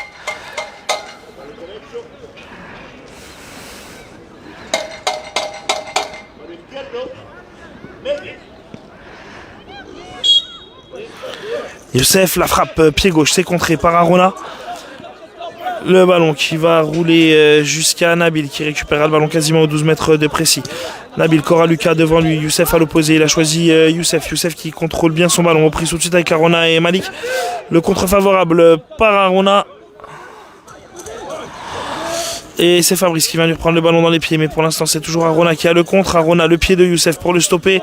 Youssef, la frappe pied gauche, c'est contré par Arona. Le ballon qui va rouler jusqu'à Nabil qui récupérera le ballon quasiment aux 12 mètres de précis. Nabil, Cora Lucas devant lui, Youssef à l'opposé, il a choisi Youssef. Youssef qui contrôle bien son ballon, repris tout de suite avec Arona et Malik. Le contre favorable par Arona. Et c'est Fabrice qui vient lui reprendre le ballon dans les pieds, mais pour l'instant c'est toujours Arona qui a le contre. Arona, le pied de Youssef pour le stopper,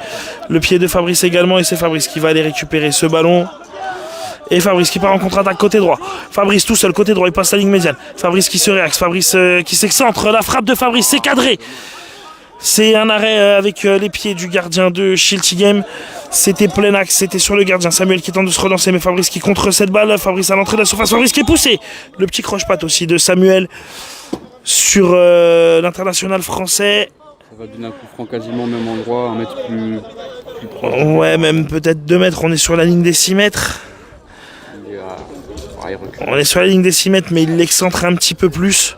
le pied de Fabrice également, et c'est Fabrice qui va aller récupérer ce ballon. Et Fabrice qui part en contre-attaque côté droit. Fabrice tout seul côté droit, il passe la ligne médiane. Fabrice qui se réaxe, Fabrice qui s'excentre. La frappe de Fabrice, c'est cadré. C'est un arrêt avec les pieds du gardien de Shilty Game. C'était plein axe, c'était sur le gardien. Samuel qui tente de se relancer, mais Fabrice qui contre cette balle. Fabrice à l'entrée de la surface, Fabrice qui est poussé. Le petit croche-patte aussi de Samuel sur l'international français. Ça va donner un coup franc quasiment au même endroit, un mètre plus proche. Ouais, même peut-être 2 mètres, on est sur la ligne des 6 mètres. On est sur la ligne des 6 mètres, mais il l'excentre un petit peu plus.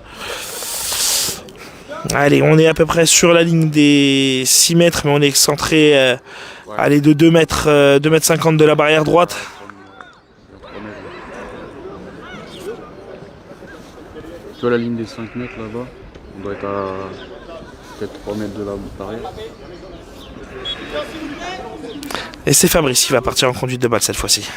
Allez, on est à peu près sur la ligne des 6 mètres, mais on est excentré allez, de 2 mètres, 2 mètres 50 de la barrière droite. Tu vois la ligne des 5 mètres là-bas, on doit être à peut-être 3 mètres de la barrière. Et c'est Fabrice qui va partir en conduite de balle cette fois-ci.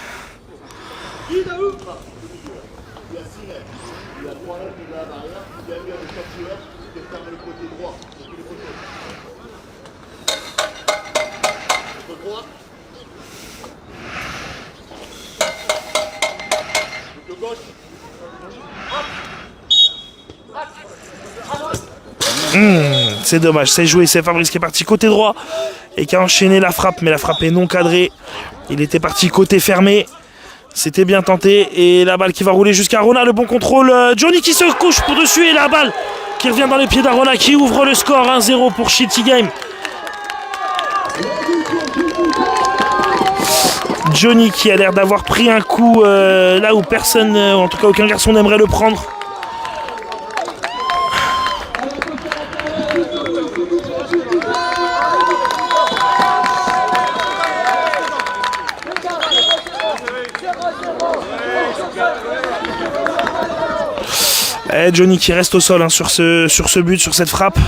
C'est dommage, c'est joué, c'est Fabrice qui est parti côté droit et qui a enchaîné la frappe, mais la frappe est non cadrée. Il était parti côté fermé, c'était bien tenté et la balle qui va rouler jusqu'à Arona, le bon contrôle, Johnny qui se couche pour dessus et la balle qui revient dans les pieds d'Arona qui ouvre le score 1-0 pour Shilty Game. Johnny qui a l'air d'avoir pris un coup là où personne, en tout cas aucun garçon n'aimerait le prendre. Johnny qui reste au sol hein, sur ce but, sur cette frappe.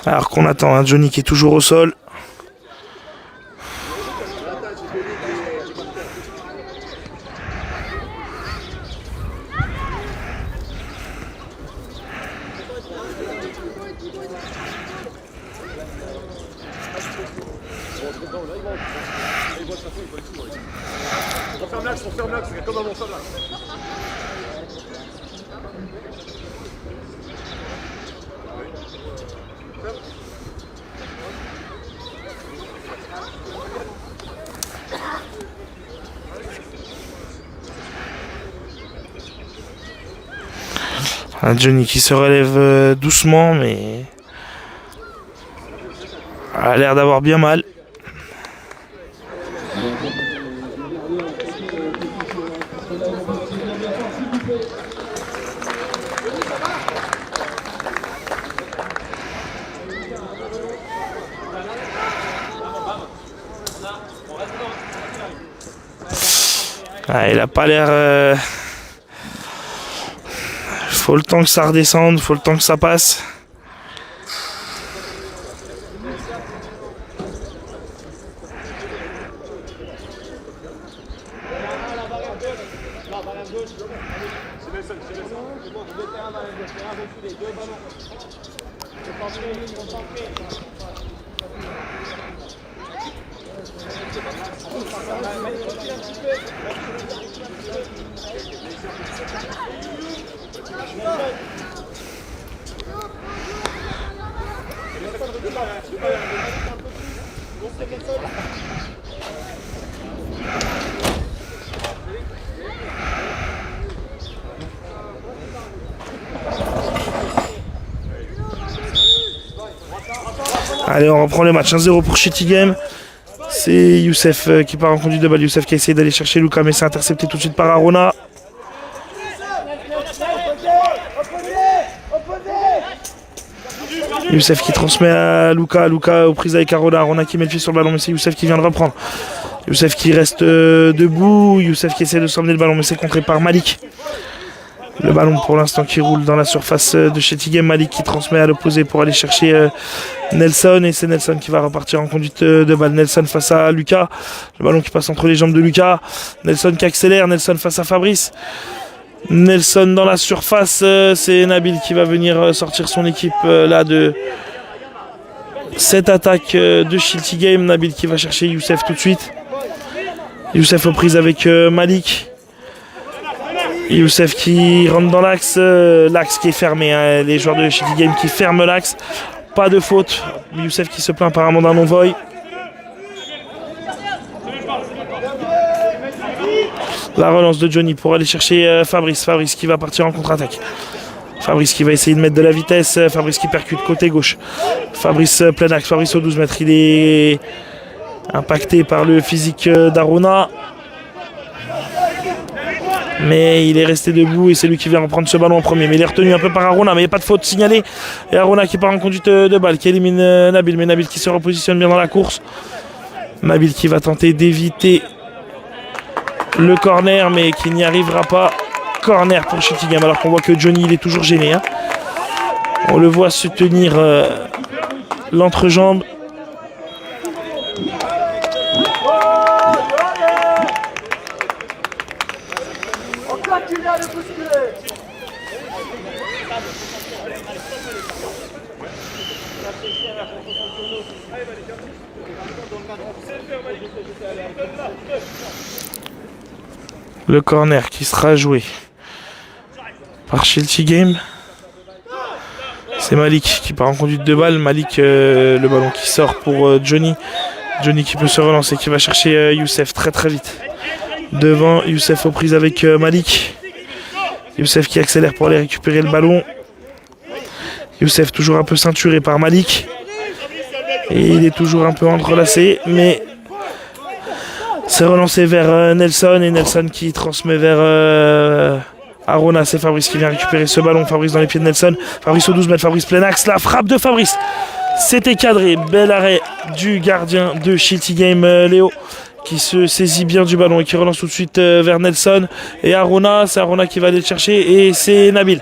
Alors qu'on attend Johnny qui est toujours au sol. Johnny qui se relève doucement, mais a l'air d'avoir bien mal. Il a pas l'air... Faut le temps que ça redescende, faut le temps que ça passe. Allez, on reprend le match 1-0 pour Shitty Game. C'est Youssef qui part en conduite de balle. Youssef qui a essayé d'aller chercher Luka, mais c'est intercepté tout de suite par Arona. Youssef qui transmet à Luka. Luka aux prises avec Arona. Arona qui met le pied sur le ballon, mais c'est Youssef qui vient de reprendre. Youssef qui reste debout. Youssef qui essaie de s'emmener le ballon, mais c'est contré par Malik. Le ballon pour l'instant qui roule dans la surface de Shitty Game. Malik qui transmet à l'opposé pour aller chercher Nelson. Et c'est Nelson qui va repartir en conduite de balle. Nelson face à Luka. Le ballon qui passe entre les jambes de Luka. Nelson qui accélère. Nelson face à Fabrice. Nelson dans la surface. C'est Nabil qui va venir sortir son équipe là de cette attaque de Shitty Game. Nabil qui va chercher Youssef tout de suite. Youssef aux prises avec Malik. Youssef qui rentre dans l'axe, l'axe qui est fermé, hein. Les joueurs de Shitty Game qui ferment l'axe, pas de faute. Youssef qui se plaint apparemment d'un non-voy. La relance de Johnny pour aller chercher Fabrice. Fabrice qui va partir en contre-attaque. Fabrice qui va essayer de mettre de la vitesse. Fabrice qui percute côté gauche. Fabrice plein axe. Fabrice au 12 mètres. Il est impacté par le physique d'Arona. Mais il est resté debout et c'est lui qui vient reprendre ce ballon en premier. Mais il est retenu un peu par Arona, mais il n'y a pas de faute signalée. Et Arona qui part en conduite de balle, qui élimine Nabil. Mais Nabil qui se repositionne bien dans la course. Nabil qui va tenter d'éviter le corner, mais qui n'y arrivera pas. Corner pour Shitty Game, alors qu'on voit que Johnny il est toujours gêné. Hein. On le voit se tenir l'entrejambe. Le corner qui sera joué par Shitty Game. C'est Malik qui part en conduite de balle. Malik, le ballon qui sort pour Johnny. Johnny qui peut se relancer, qui va chercher Youssef très très vite. Devant, Youssef aux prises avec Malik. Youssef qui accélère pour aller récupérer le ballon. Youssef toujours un peu ceinturé par Malik. Et il est toujours un peu entrelacé, mais c'est relancé vers Nelson. Et Nelson qui transmet vers Arona. C'est Fabrice qui vient récupérer ce ballon. Fabrice dans les pieds de Nelson. Fabrice au 12 mètres. Fabrice plein axe. La frappe de Fabrice. C'était cadré. Bel arrêt du gardien de Shitty Game, Léo, qui se saisit bien du ballon et qui relance tout de suite vers Nelson et Arona. C'est Arona qui va aller le chercher et c'est Nabil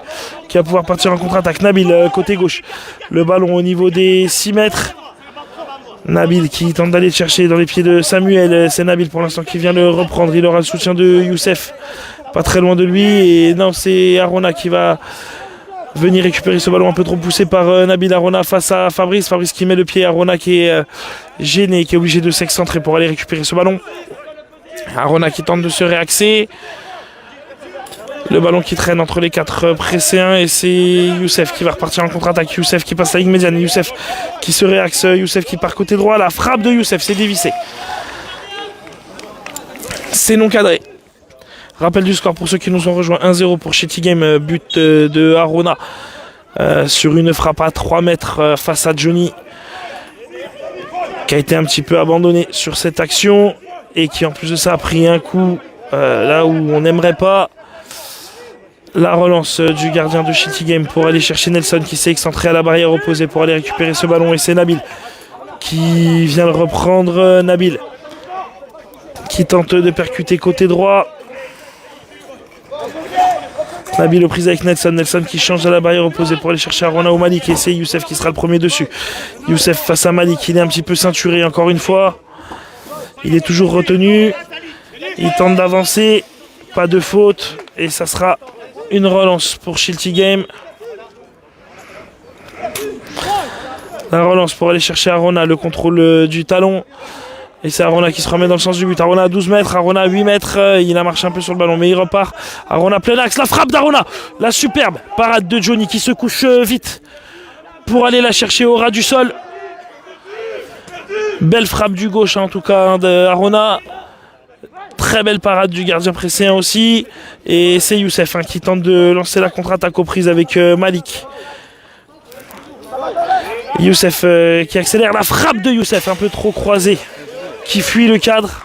qui va pouvoir partir en contre-attaque. Nabil côté gauche, le ballon au niveau des 6 mètres. Nabil qui tente d'aller le chercher dans les pieds de Samuel. C'est Nabil pour l'instant qui vient le reprendre. Il aura le soutien de Youssef pas très loin de lui. Et non, c'est Arona qui va venir récupérer ce ballon un peu trop poussé par Nabil. Arona face à Fabrice. Fabrice qui met le pied. Arona qui est gêné, qui est obligé de s'excentrer pour aller récupérer ce ballon. Arona qui tente de se réaxer. Le ballon qui traîne entre les 4 presséens et c'est Youssef qui va repartir en contre-attaque. Youssef qui passe la ligne médiane. Youssef qui se réaxe. Youssef qui part côté droit. La frappe de Youssef, c'est dévissé. C'est non cadré. Rappel du score pour ceux qui nous ont rejoints. 1-0 pour Shitty Game. But de Arona sur une frappe à 3 mètres face à Johnny, qui a été un petit peu abandonné sur cette action et qui en plus de ça a pris un coup là où on n'aimerait pas. La relance du gardien de Shitty Game pour aller chercher Nelson qui s'est excentré à la barrière opposée pour aller récupérer ce ballon et c'est Nabil qui vient le reprendre. Nabil qui tente de percuter côté droit. Nabil aux prises avec Nelson. Nelson qui change à la barrière opposée pour aller chercher Arona ou Malik et c'est Youssef qui sera le premier dessus. Youssef face à Malik, il est un petit peu ceinturé encore une fois. Il est toujours retenu. Il tente d'avancer. Pas de faute et ça sera une relance pour Shitty Game. La relance pour aller chercher Arona, le contrôle du talon. Et c'est Arona qui se remet dans le sens du but. Arona à 12 mètres, Arona à 8 mètres. Il a marché un peu sur le ballon, mais il repart. Arona plein axe, la frappe d'Arona. La superbe parade de Johnny qui se couche vite pour aller la chercher au ras du sol. Belle frappe du gauche en tout cas d'Arona. Très belle parade du gardien presséen aussi. Et c'est Youssef qui tente de lancer la contre-attaque aux prises avec Malik. Youssef qui accélère. La frappe de Youssef un peu trop croisée, qui fuit le cadre.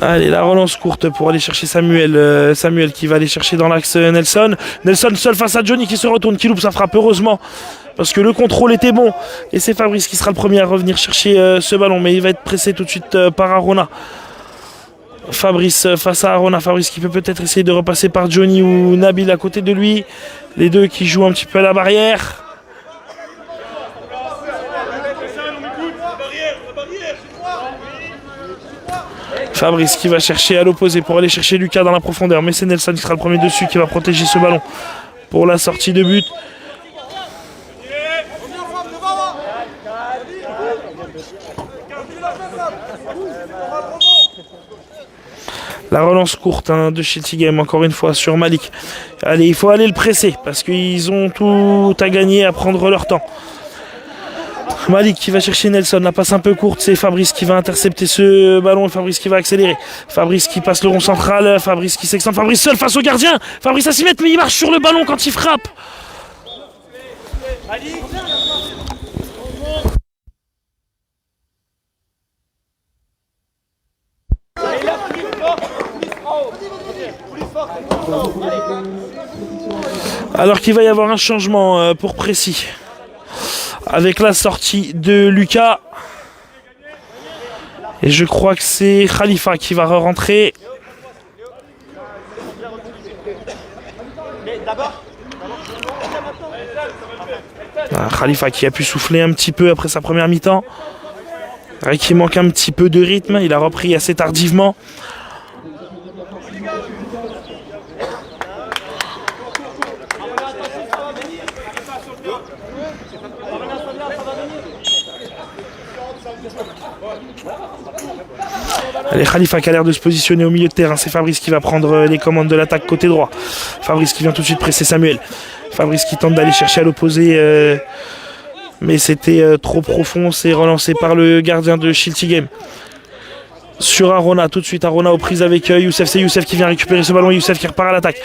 Allez, la relance courte pour aller chercher Samuel. Samuel qui va aller chercher dans l'axe Nelson. Nelson seul face à Johnny qui se retourne, qui loupe sa frappe heureusement. Parce que le contrôle était bon. Et c'est Fabrice qui sera le premier à revenir chercher ce ballon. Mais il va être pressé tout de suite par Arona. Fabrice face à Arona. Fabrice qui peut peut-être essayer de repasser par Johnny ou Nabil à côté de lui. Les deux qui jouent un petit peu à la barrière. Fabrice qui va chercher à l'opposé pour aller chercher Lucas dans la profondeur. Mais c'est Nelson qui sera le premier dessus qui va protéger ce ballon pour la sortie de but. La relance courte de Shitty Game encore une fois sur Malik. Allez, il faut aller le presser parce qu'ils ont tout à gagner à prendre leur temps. Malik qui va chercher Nelson, la passe un peu courte, c'est Fabrice qui va intercepter ce ballon et Fabrice qui va accélérer. Fabrice qui passe le rond central, Fabrice qui s'extend, Fabrice seul face au gardien. Fabrice à 6 mètres mais il marche sur le ballon quand il frappe. Alors qu'il va y avoir un changement pour Précis. Avec la sortie de Lucas. Et je crois que c'est Khalifa qui va rentrer. Khalifa qui a pu souffler un petit peu après sa première mi-temps. Qui manque un petit peu de rythme. Il a repris assez tardivement. Allez, Khalifa qui a l'air de se positionner au milieu de terrain. C'est Fabrice qui va prendre les commandes de l'attaque côté droit. Fabrice qui vient tout de suite presser Samuel. Fabrice qui tente d'aller chercher à l'opposé. Mais c'était trop profond. C'est relancé par le gardien de Shitty Game. Sur Arona, tout de suite Arona aux prises avec Youssef. C'est Youssef qui vient récupérer ce ballon. Youssef qui repart à l'attaque.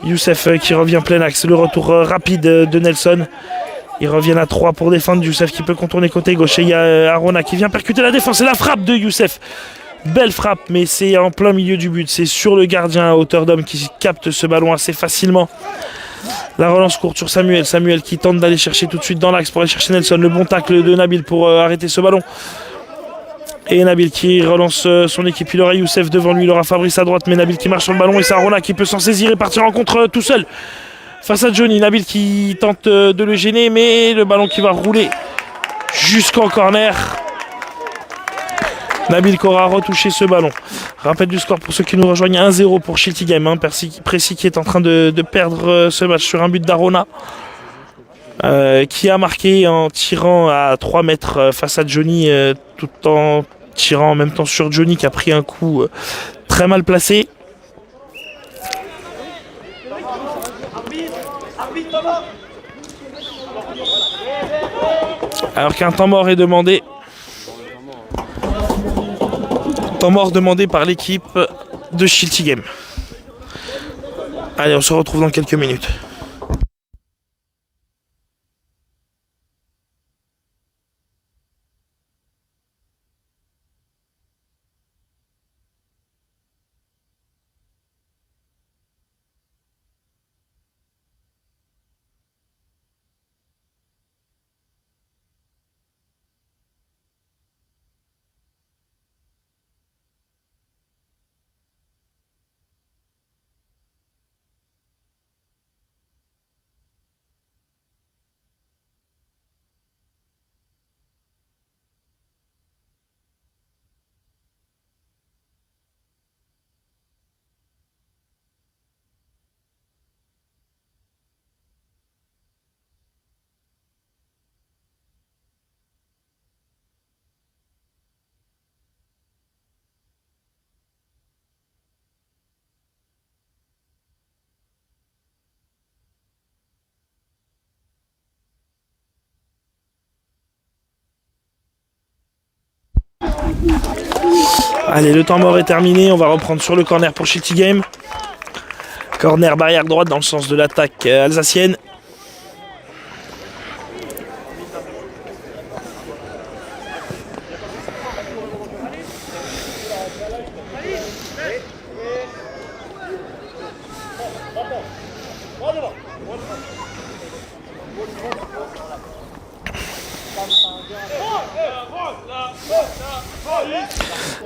Youssef qui revient plein axe. Le retour rapide de Nelson. Ils reviennent à 3 pour défendre. Youssef qui peut contourner côté gauche. Et il y a Arona qui vient percuter la défense. Et la frappe de Youssef Belle frappe, mais c'est en plein milieu du but. C'est sur le gardien à hauteur d'homme qui capte ce ballon assez facilement. La relance courte sur Samuel. Samuel qui tente d'aller chercher tout de suite dans l'axe pour aller chercher Nelson. Le bon tacle de Nabil pour arrêter ce ballon. Et Nabil qui relance son équipe. Il aura Youssef devant lui, il aura Fabrice à droite, mais Nabil qui marche sur le ballon et c'est Arona qui peut s'en saisir et partir en contre tout seul. Face à Johnny, Nabil qui tente de le gêner, mais le ballon qui va rouler jusqu'en corner. Nabil qui aura retouché ce ballon. Rappel du score pour ceux qui nous rejoignent, 1-0 pour Shilty Game. Hein. Précis qui est en train de perdre ce match sur un but d'Arona. Qui a marqué en tirant à 3 mètres face à Johnny, tout en tirant en même temps sur Johnny qui a pris un coup très mal placé. Alors qu'un temps mort est demandé. Temps mort demandé par l'équipe de Shilty Game. Allez, on se retrouve dans quelques minutes. Allez, le temps mort est terminé. On va reprendre sur le corner pour Shilty Game. Corner barrière droite dans le sens de l'attaque alsacienne.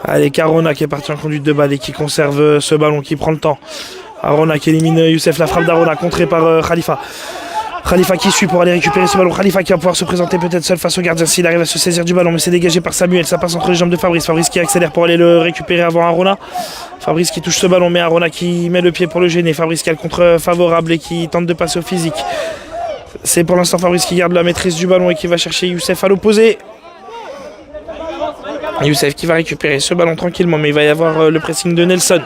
Allez, Arona qui est parti en conduite de balle et qui conserve ce ballon, qui prend le temps. Arona qui élimine Youssef, la frappe d'Arona contrée par Khalifa. Khalifa qui suit pour aller récupérer ce ballon. Khalifa qui va pouvoir se présenter peut-être seul face au gardien s'il arrive à se saisir du ballon, mais c'est dégagé par Samuel. Ça passe entre les jambes de Fabrice. Fabrice qui accélère pour aller le récupérer avant Arona. Fabrice qui touche ce ballon, mais Arona qui met le pied pour le gêner. Fabrice qui a le contre favorable et qui tente de passer au physique. C'est pour l'instant Fabrice qui garde la maîtrise du ballon et qui va chercher Youssef à l'opposé. Youssef qui va récupérer ce ballon tranquillement, mais il va y avoir le pressing de Nelson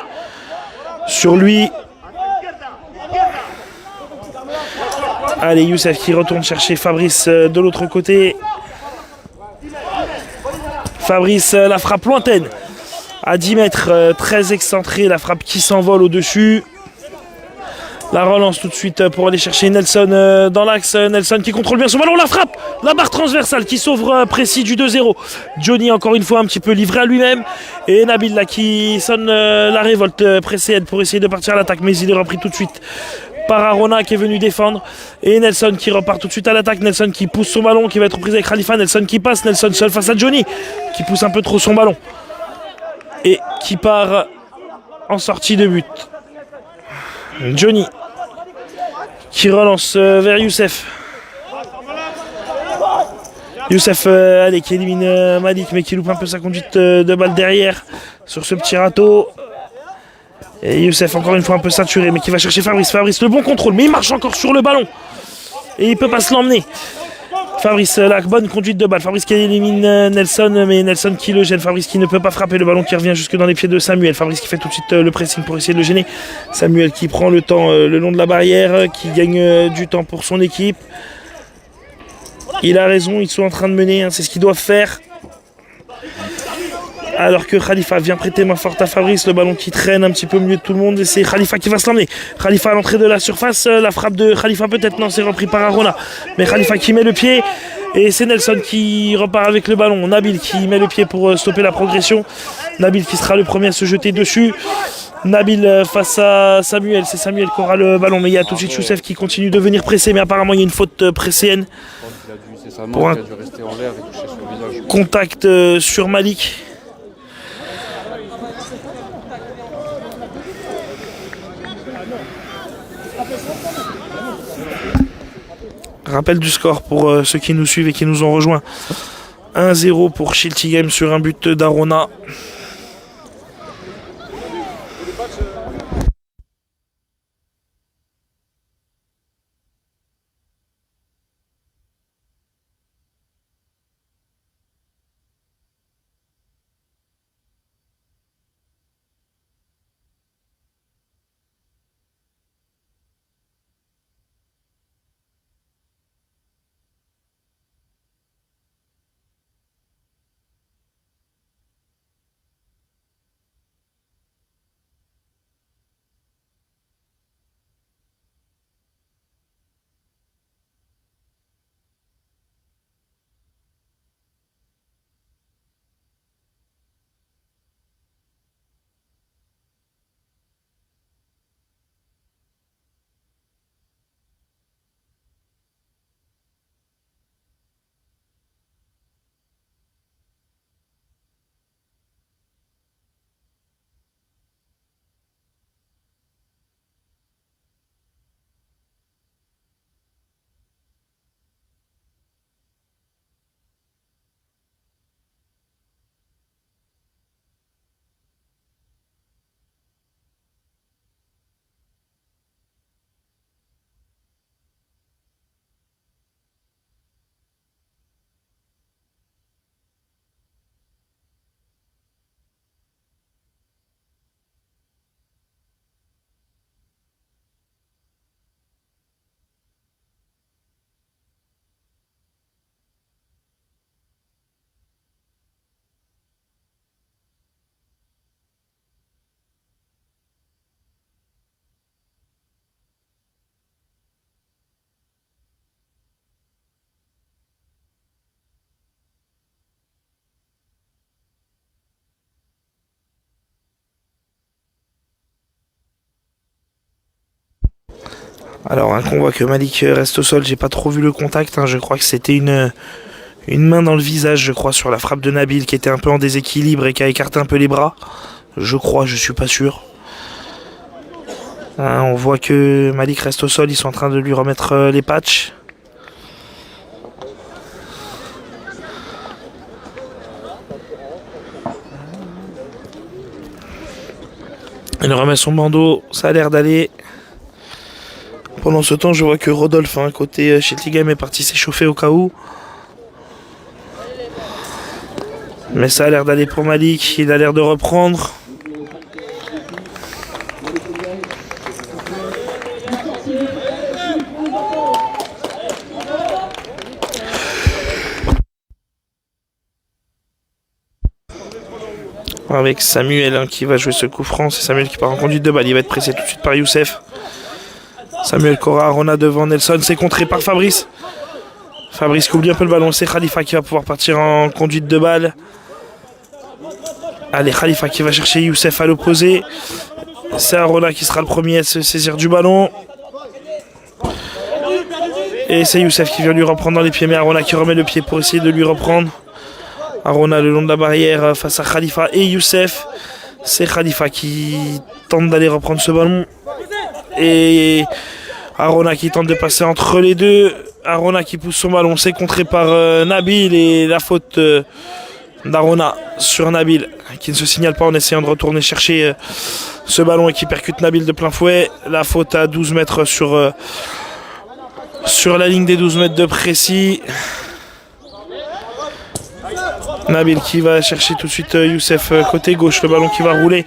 sur lui. Allez, Youssef qui retourne chercher Fabrice de l'autre côté. Fabrice, la frappe lointaine à 10 mètres, très excentrée, la frappe qui s'envole au-dessus. La relance tout de suite pour aller chercher Nelson dans l'axe. Nelson qui contrôle bien son ballon, la frappe, la barre transversale qui sauve Précis du 2-0. Johnny encore une fois un petit peu livré à lui-même. Et Nabil là qui sonne la révolte précédente pour essayer de partir à l'attaque. Mais il est repris tout de suite par Arona qui est venu défendre. Et Nelson qui repart tout de suite à l'attaque. Nelson qui pousse son ballon, qui va être pris avec Khalifa. Nelson qui passe, Nelson seul face à Johnny qui pousse un peu trop son ballon. Et qui part en sortie de but. Johnny qui relance vers Youssef. Youssef allez, qui élimine Malik mais qui loupe un peu sa conduite de balle derrière sur ce petit râteau. Et Youssef encore une fois un peu saturé mais qui va chercher Fabrice. Fabrice le bon contrôle mais il marche encore sur le ballon. Et il peut pas se l'emmener. Fabrice, la bonne conduite de balle. Fabrice qui élimine Nelson, mais Nelson qui le gêne. Fabrice qui ne peut pas frapper, le ballon qui revient jusque dans les pieds de Samuel. Fabrice qui fait tout de suite le pressing pour essayer de le gêner. Samuel qui prend le temps le long de la barrière, qui gagne du temps pour son équipe. Il a raison, ils sont en train de mener, hein, c'est ce qu'ils doivent faire. Alors que Khalifa vient prêter main forte à Fabrice, le ballon qui traîne un petit peu au milieu de tout le monde et c'est Khalifa qui va se l'emmener. Khalifa à l'entrée de la surface, la frappe de Khalifa peut-être, non, c'est repris par Arona. Mais Khalifa qui met le pied et c'est Nelson qui repart avec le ballon. Nabil qui met le pied pour stopper la progression Nabil qui sera le premier à se jeter dessus. Nabil face à Samuel, c'est Samuel qui aura le ballon, mais il y a tout de suite Youssef qui continue de venir presser, mais apparemment il y a une faute pressienne. Pour un contact sur Malik. Rappel du score pour ceux qui nous suivent et qui nous ont rejoints. 1-0 pour Shilty Game sur un but d'Arona. Alors on voit que Malik reste au sol, j'ai pas trop vu le contact, je crois que c'était une main dans le visage, je crois, sur la frappe de Nabil qui était un peu en déséquilibre et qui a écarté un peu les bras. Je crois, je suis pas sûr. On voit que Malik reste au sol, ils sont en train de lui remettre les patchs. Il remet son bandeau, ça a l'air d'aller. Pendant ce temps, je vois que Rodolphe, côté Shilty Game, est parti s'échauffer au cas où. Mais ça a l'air d'aller pour Malik, il a l'air de reprendre. Avec Samuel qui va jouer ce coup franc, c'est Samuel qui part en conduite de balle, il va être pressé tout de suite par Youssef. Samuel Cora, Arona devant Nelson, c'est contré par Fabrice. Fabrice qui oublie un peu le ballon, c'est Khalifa qui va pouvoir partir en conduite de balle. Allez, Khalifa qui va chercher Youssef à l'opposé. C'est Arona qui sera le premier à se saisir du ballon. Et c'est Youssef qui vient lui reprendre dans les pieds, mais Arona qui remet le pied pour essayer de lui reprendre. Arona le long de la barrière face à Khalifa et Youssef. C'est Khalifa qui tente d'aller reprendre ce ballon. Et Arona qui tente de passer entre les deux. Arona qui pousse son ballon, c'est contré par Nabil et la faute d'Arona sur Nabil qui ne se signale pas en essayant de retourner chercher ce ballon et qui percute Nabil de plein fouet. La faute à 12 mètres sur la ligne des 12 mètres de précis. Nabil qui va chercher tout de suite Youssef côté gauche, le ballon qui va rouler.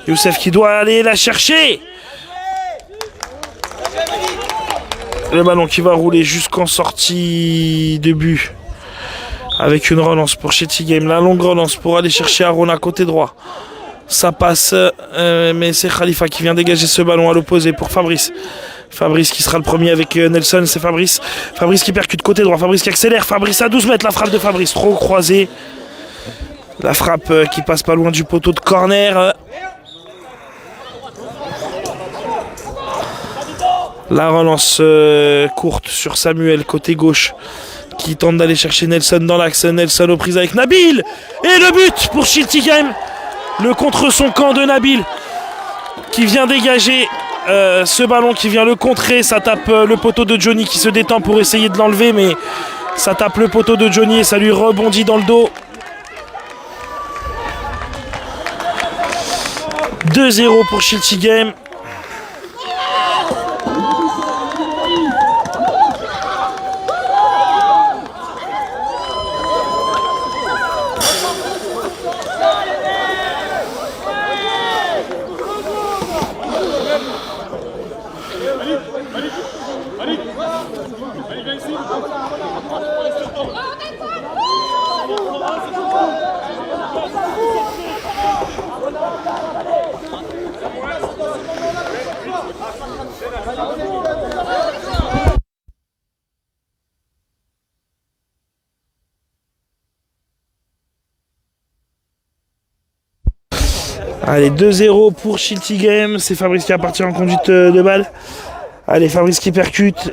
Youssef qui doit aller la chercher. Le ballon qui va rouler jusqu'en sortie de but. Avec une relance pour Shilty Game. La longue relance pour aller chercher Arona côté droit. Ça passe, mais c'est Khalifa qui vient dégager ce ballon à l'opposé pour Fabrice. Fabrice qui sera le premier avec Nelson, c'est Fabrice. Fabrice qui percute côté droit, Fabrice qui accélère. Fabrice à 12 mètres, la frappe de Fabrice, trop croisée. La frappe qui passe pas loin du poteau de corner. La relance courte sur Samuel côté gauche qui tente d'aller chercher Nelson dans l'axe. Nelson aux prises avec Nabil. Et le but pour Schiltigheim. Le contre son camp de Nabil qui vient dégager ce ballon, qui vient le contrer. Ça tape le poteau de Johnny qui se détend pour essayer de l'enlever, mais ça tape le poteau de Johnny et ça lui rebondit dans le dos. 2-0 pour Schiltigheim. Allez, 2-0 pour Schiltigheim. C'est Fabrice qui appartient en conduite de balle. Allez, Fabrice qui percute.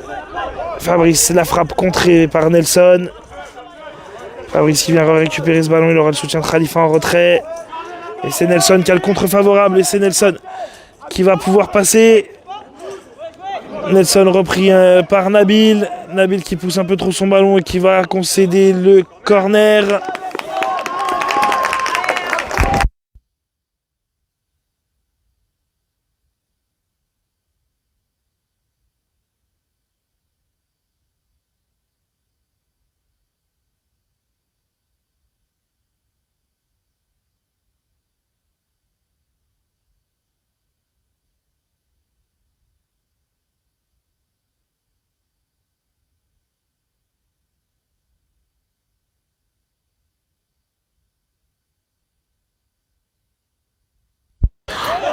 Fabrice, la frappe contrée par Nelson. Fabrice qui vient récupérer ce ballon. Il aura le soutien de Khalifa en retrait. Et c'est Nelson qui a le contre favorable. Et c'est Nelson qui va pouvoir passer. Nelson repris par Nabil. Nabil qui pousse un peu trop son ballon et qui va concéder le corner.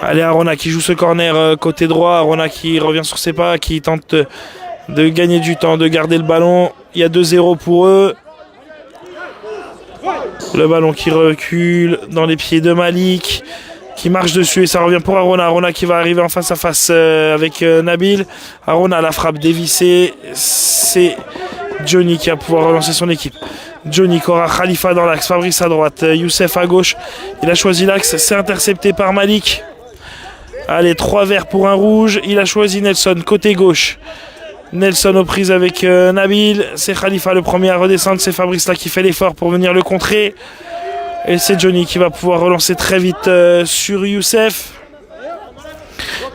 Allez, Arona qui joue ce corner côté droit. Arona qui revient sur ses pas, qui tente de gagner du temps, de garder le ballon. Il y a 2-0 pour eux. Le ballon qui recule dans les pieds de Malik, qui marche dessus et ça revient pour Arona. Arona qui va arriver en face à face avec Nabil. Arona, la frappe dévissée. C'est Johnny qui va pouvoir relancer son équipe. Johnny qui aura Khalifa dans l'axe, Fabrice à droite, Youssef à gauche. Il a choisi l'axe, c'est intercepté par Malik. Allez, 3 verts pour un rouge. Il a choisi Nelson côté gauche. Nelson aux prises avec Nabil. C'est Khalifa le premier à redescendre. C'est Fabrice là qui fait l'effort pour venir le contrer. Et c'est Johnny qui va pouvoir relancer très vite sur Youssef.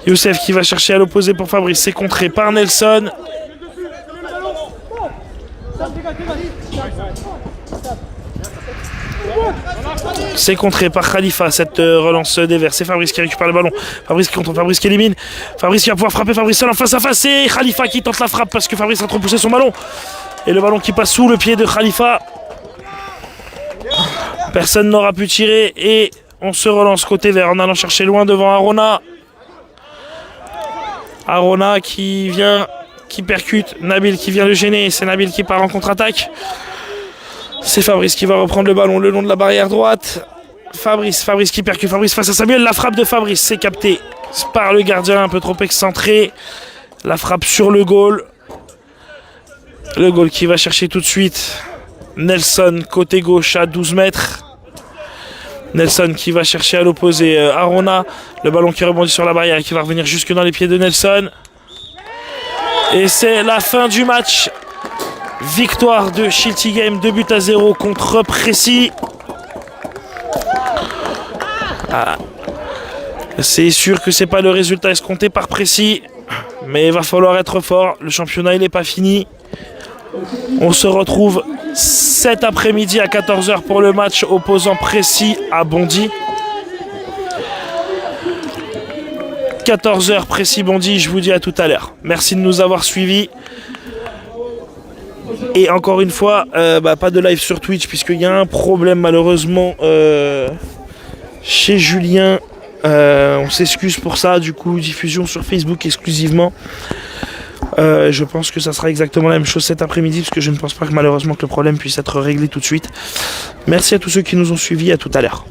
Youssef qui va chercher à l'opposé pour Fabrice. C'est contré par Nelson. C'est contré par Khalifa, cette relance des Verts. C'est Fabrice qui récupère le ballon. Fabrice qui contre Fabrice qui élimine. Fabrice qui va pouvoir frapper Fabrice seul en face à face. C'est Khalifa qui tente la frappe parce que Fabrice a trop poussé son ballon. Et le ballon qui passe sous le pied de Khalifa. Personne n'aura pu tirer. Et on se relance côté Vert en allant chercher loin devant Arona. Arona qui vient, qui percute. Nabil qui vient le gêner. C'est Nabil qui part en contre-attaque. C'est Fabrice qui va reprendre le ballon le long de la barrière droite. Fabrice qui percute. Fabrice face à Samuel. La frappe de Fabrice, c'est capté par le gardien un peu trop excentré. La frappe sur le goal. Le goal qui va chercher tout de suite Nelson côté gauche à 12 mètres. Nelson qui va chercher à l'opposé Arona. Le ballon qui rebondit sur la barrière et qui va revenir jusque dans les pieds de Nelson. Et c'est la fin du match. Victoire de Schiltigheim, 2-0 contre Précy. C'est sûr que c'est pas le résultat escompté par Précy, mais il va falloir être fort. Le championnat il n'est pas fini. On se retrouve cet après-midi à 14h pour le match opposant Précy à Bondy. 14h Précy-Bondy, je vous dis à tout à l'heure. Merci de nous avoir suivis. Et encore une fois, pas de live sur Twitch puisqu'il y a un problème malheureusement chez Julien. On s'excuse pour ça, du coup diffusion sur Facebook exclusivement. Je pense que ça sera exactement la même chose cet après-midi parce que je ne pense pas que malheureusement que le problème puisse être réglé tout de suite. Merci à tous ceux qui nous ont suivis, à tout à l'heure.